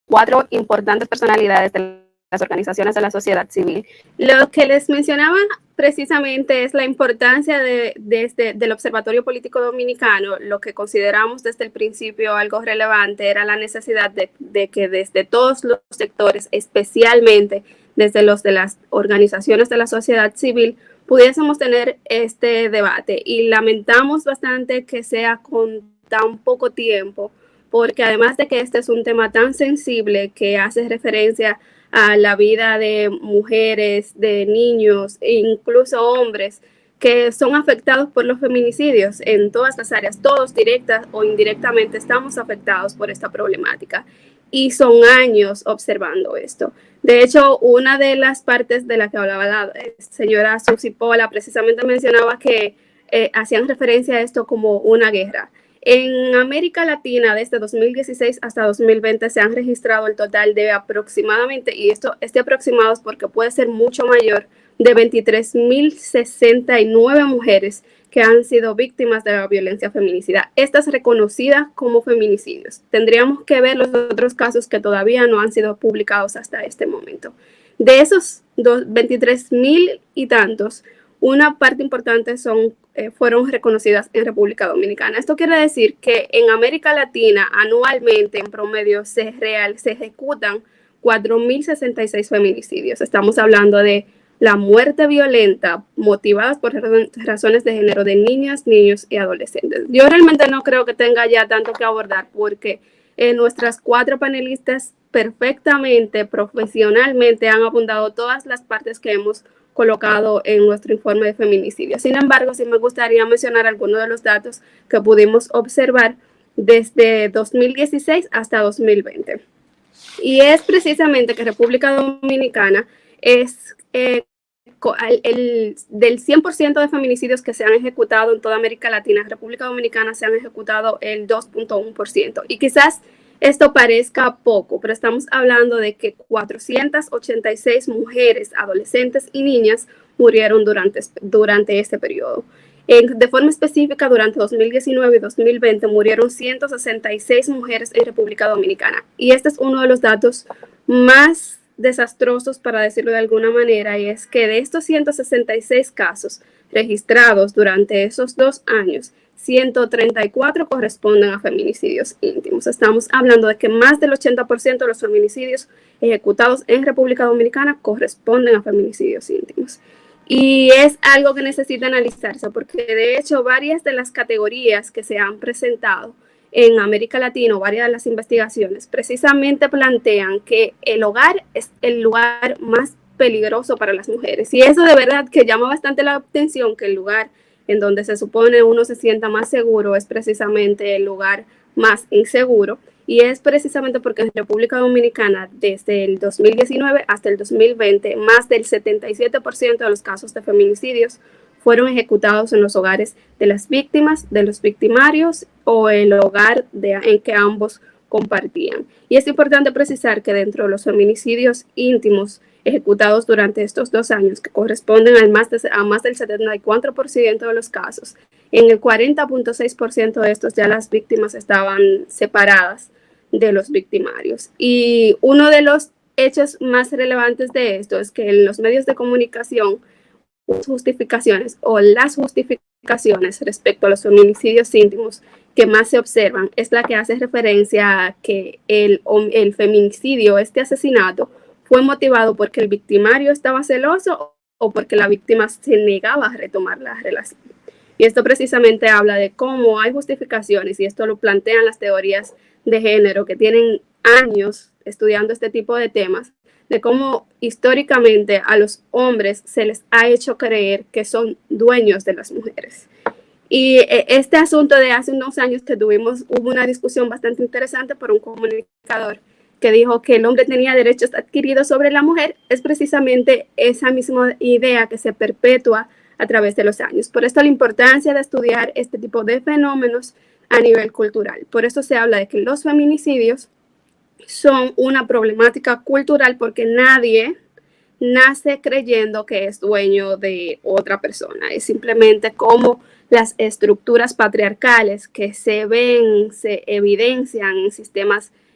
4 importantes personalidades de las organizaciones de la sociedad civil. Lo que les mencionaba precisamente es la importancia del Observatorio Político Dominicano. Lo que consideramos desde el principio algo relevante era la necesidad de que desde todos los sectores, especialmente desde los de las organizaciones de la sociedad civil, pudiésemos tener este debate. Y lamentamos bastante que sea con tan poco tiempo, porque además de que este es un tema tan sensible que hace referencia a la vida de mujeres, de niños e incluso hombres que son afectados por los feminicidios en todas las áreas, todos directas o indirectamente estamos afectados por esta problemática y son años observando esto. De hecho, una de las partes de la que hablaba la señora Susy Pola precisamente mencionaba que hacían referencia a esto como una guerra. En América Latina, desde 2016 hasta 2020, se han registrado el total de aproximadamente, y este aproximado es porque puede ser mucho mayor, de 23.069 mujeres que han sido víctimas de la violencia feminicida. Estas reconocidas como feminicidios. Tendríamos que ver los otros casos que todavía no han sido publicados hasta este momento. De esos 23.000 y tantos, una parte importante fueron reconocidas en República Dominicana. Esto quiere decir que en América Latina anualmente en promedio se ejecutan 4.066 feminicidios. Estamos hablando de la muerte violenta motivadas por razones de género de niñas, niños y adolescentes. Yo realmente no creo que tenga ya tanto que abordar porque nuestras 4 panelistas perfectamente, profesionalmente han abundado todas las partes que hemos colocado en nuestro informe de feminicidio. Sin embargo, sí me gustaría mencionar algunos de los datos que pudimos observar desde 2016 hasta 2020. Y es precisamente que República Dominicana es del 100% de feminicidios que se han ejecutado en toda América Latina, República Dominicana se han ejecutado el 2.1%. Y quizás esto parezca poco, pero estamos hablando de que 486 mujeres, adolescentes y niñas murieron durante este periodo. De forma específica, durante 2019 y 2020 murieron 166 mujeres en República Dominicana. Y este es uno de los datos más desastrosos, para decirlo de alguna manera, y es que de estos 166 casos registrados durante esos 2 años, 134 corresponden a feminicidios íntimos. Estamos hablando de que más del 80% de los feminicidios ejecutados en República Dominicana corresponden a feminicidios íntimos. Y es algo que necesita analizarse porque de hecho varias de las categorías que se han presentado en América Latina, varias de las investigaciones, precisamente plantean que el hogar es el lugar más peligroso para las mujeres. Y eso de verdad que llama bastante la atención, que el lugar en donde se supone uno se sienta más seguro es precisamente el lugar más inseguro. Y es precisamente porque en República Dominicana, desde el 2019 hasta el 2020, más del 77% de los casos de feminicidios fueron ejecutados en los hogares de las víctimas, de los victimarios o el hogar en que ambos compartían. Y es importante precisar que dentro de los feminicidios íntimos ejecutados durante estos 2 años, que corresponden a más del 74% de los casos, En el 40.6% de estos ya las víctimas estaban separadas de los victimarios. Y uno de los hechos más relevantes de esto es que en los medios de comunicación justificaciones o las justificaciones respecto a los feminicidios íntimos que más se observan es la que hace referencia a que el feminicidio, este asesinato, fue motivado porque el victimario estaba celoso o porque la víctima se negaba a retomar la relación. Y esto precisamente habla de cómo hay justificaciones, y esto lo plantean las teorías de género que tienen años estudiando este tipo de temas, de cómo históricamente a los hombres se les ha hecho creer que son dueños de las mujeres. Y este asunto de hace unos años que hubo una discusión bastante interesante por un comunicador que dijo que el hombre tenía derechos adquiridos sobre la mujer, es precisamente esa misma idea que se perpetúa a través de los años. Por esto la importancia de estudiar este tipo de fenómenos a nivel cultural. Por eso se habla de que los feminicidios son una problemática cultural porque nadie nace creyendo que es dueño de otra persona. Es simplemente como las estructuras patriarcales que se ven, se evidencian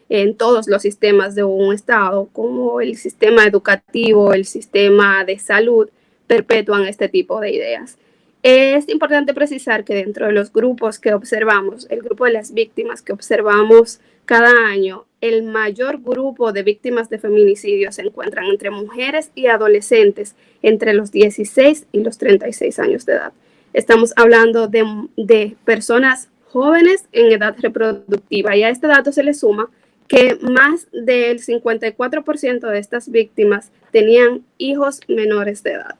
en todos los sistemas de un Estado, como el sistema educativo, el sistema de salud, perpetúan este tipo de ideas. Es importante precisar que dentro de los grupos que observamos, el grupo de las víctimas que observamos cada año, el mayor grupo de víctimas de feminicidio se encuentran entre mujeres y adolescentes entre los 16 y los 36 años de edad. Estamos hablando de personas jóvenes en edad reproductiva, y a este dato se le suma que más del 54% de estas víctimas tenían hijos menores de edad.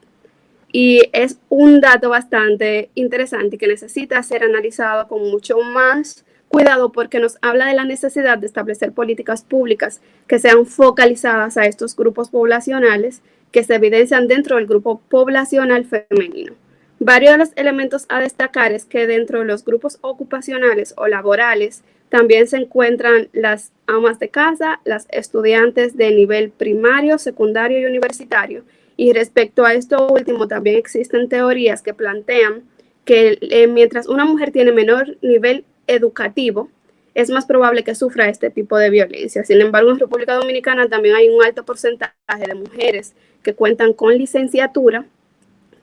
Y es un dato bastante interesante y que necesita ser analizado con mucho más cuidado porque nos habla de la necesidad de establecer políticas públicas que sean focalizadas a estos grupos poblacionales que se evidencian dentro del grupo poblacional femenino. Varios de los elementos a destacar es que dentro de los grupos ocupacionales o laborales también se encuentran las amas de casa, las estudiantes de nivel primario, secundario y universitario. Y respecto a esto último, también existen teorías que plantean que mientras una mujer tiene menor nivel educativo, es más probable que sufra este tipo de violencia. Sin embargo, en República Dominicana también hay un alto porcentaje de mujeres que cuentan con licenciatura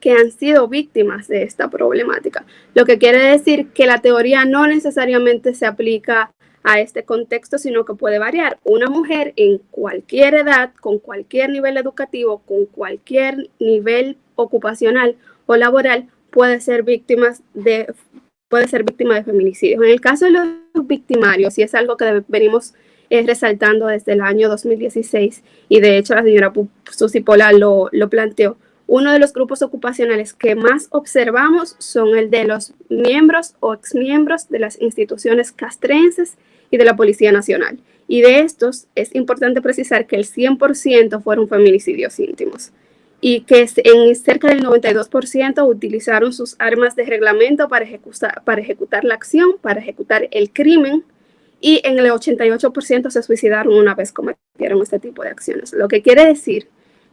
que han sido víctimas de esta problemática, lo que quiere decir que la teoría no necesariamente se aplica a este contexto, sino que puede variar. Una mujer en cualquier edad, con cualquier nivel educativo, con cualquier nivel ocupacional o laboral, puede ser víctima de feminicidios. En el caso de los victimarios, y es algo que venimos resaltando desde el año 2016, y de hecho la señora Susi Pola lo planteó, uno de los grupos ocupacionales que más observamos son el de los miembros o exmiembros de las instituciones castrenses y de la Policía Nacional. Y de estos es importante precisar que el 100% fueron feminicidios íntimos y que en cerca del 92% utilizaron sus armas de reglamento para ejecutar la acción, para ejecutar el crimen, y en el 88% se suicidaron una vez cometieron este tipo de acciones. Lo que quiere decir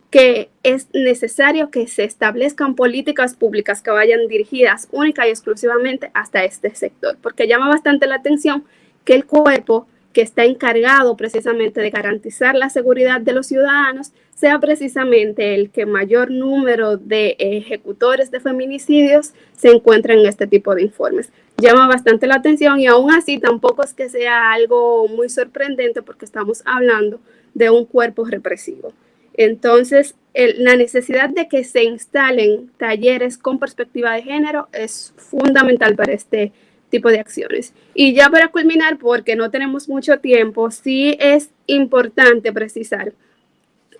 que es necesario que se establezcan políticas públicas que vayan dirigidas única y exclusivamente hasta este sector, porque llama bastante la atención que el cuerpo que está encargado precisamente de garantizar la seguridad de los ciudadanos sea precisamente el que mayor número de ejecutores de feminicidios se encuentra en este tipo de informes. Llama bastante la atención y aún así tampoco es que sea algo muy sorprendente porque estamos hablando de un cuerpo represivo. Entonces, la necesidad de que se instalen talleres con perspectiva de género es fundamental para este tipo de acciones. Y ya para culminar, porque no tenemos mucho tiempo, sí es importante precisar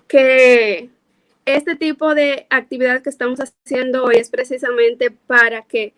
que este tipo de actividad que estamos haciendo hoy es precisamente para que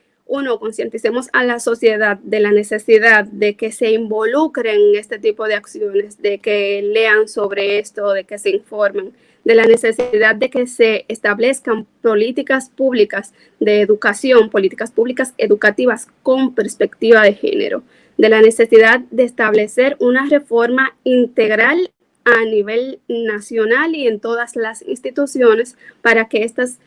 concienticemos a la sociedad de la necesidad de que se involucren en este tipo de acciones, de que lean sobre esto, de que se informen, de la necesidad de que se establezcan políticas públicas de educación, políticas públicas educativas con perspectiva de género, de la necesidad de establecer una reforma integral a nivel nacional y en todas las instituciones para que estas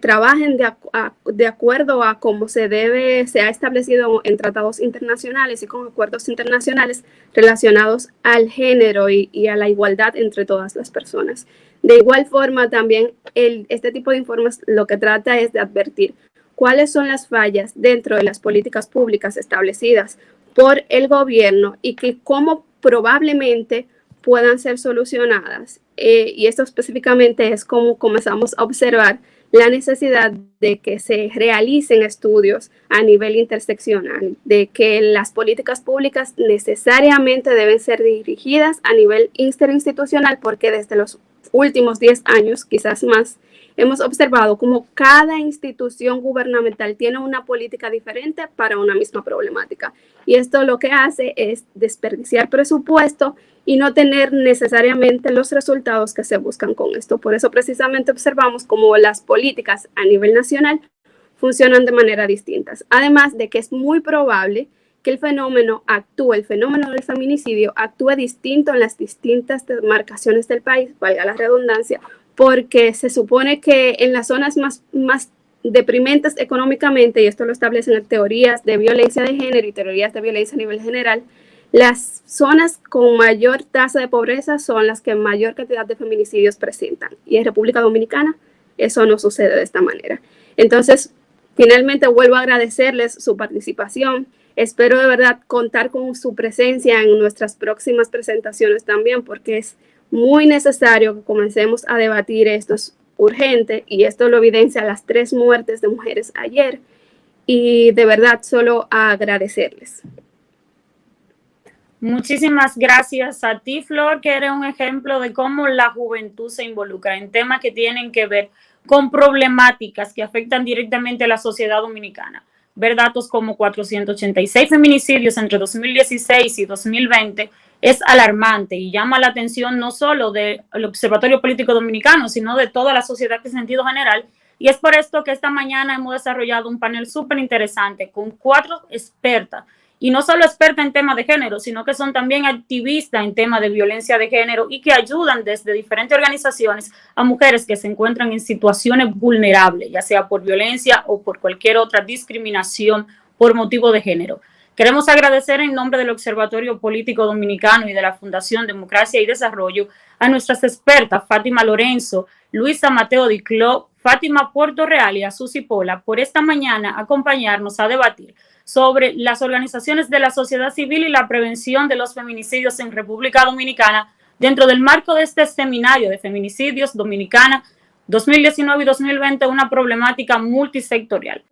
trabajen de acuerdo a cómo se ha establecido en tratados internacionales y con acuerdos internacionales relacionados al género y a la igualdad entre todas las personas. De igual forma, también este tipo de informes lo que trata es de advertir cuáles son las fallas dentro de las políticas públicas establecidas por el gobierno y que cómo probablemente puedan ser solucionadas. Y esto específicamente es como comenzamos a observar la necesidad de que se realicen estudios a nivel interseccional, de que las políticas públicas necesariamente deben ser dirigidas a nivel interinstitucional, porque desde los últimos 10 años, quizás más, hemos observado cómo cada institución gubernamental tiene una política diferente para una misma problemática. Y esto lo que hace es desperdiciar presupuesto y no tener necesariamente los resultados que se buscan con esto. Por eso precisamente observamos cómo las políticas a nivel nacional funcionan de manera distinta. Además de que es muy probable que el fenómeno del feminicidio actúe distinto en las distintas demarcaciones del país, valga la redundancia, porque se supone que en las zonas más deprimentes económicamente, y esto lo establecen teorías de violencia de género y teorías de violencia a nivel general, las zonas con mayor tasa de pobreza son las que mayor cantidad de feminicidios presentan. Y en República Dominicana eso no sucede de esta manera. Entonces, finalmente vuelvo a agradecerles su participación. Espero de verdad contar con su presencia en nuestras próximas presentaciones también, porque es muy necesario que comencemos a debatir esto. Es urgente y esto lo evidencia las 3 muertes de mujeres ayer. Y de verdad solo agradecerles. Muchísimas gracias a ti, Flor, que eres un ejemplo de cómo la juventud se involucra en temas que tienen que ver con problemáticas que afectan directamente a la sociedad dominicana. Ver datos como 486 feminicidios entre 2016 y 2020 es alarmante y llama la atención no solo del Observatorio Político Dominicano, sino de toda la sociedad en sentido general. Y es por esto que esta mañana hemos desarrollado un panel súper interesante con 4 expertas. Y no solo expertas en temas de género, sino que son también activistas en temas de violencia de género y que ayudan desde diferentes organizaciones a mujeres que se encuentran en situaciones vulnerables, ya sea por violencia o por cualquier otra discriminación por motivo de género. Queremos agradecer en nombre del Observatorio Político Dominicano y de la Fundación Democracia y Desarrollo a nuestras expertas Fátima Lorenzo, Luisa Mateo Dicló, Fátima Puerto Real y a Susi Pola por esta mañana acompañarnos a debatir sobre las organizaciones de la sociedad civil y la prevención de los feminicidios en República Dominicana dentro del marco de este seminario de feminicidios dominicana 2019 y 2020, una problemática multisectorial.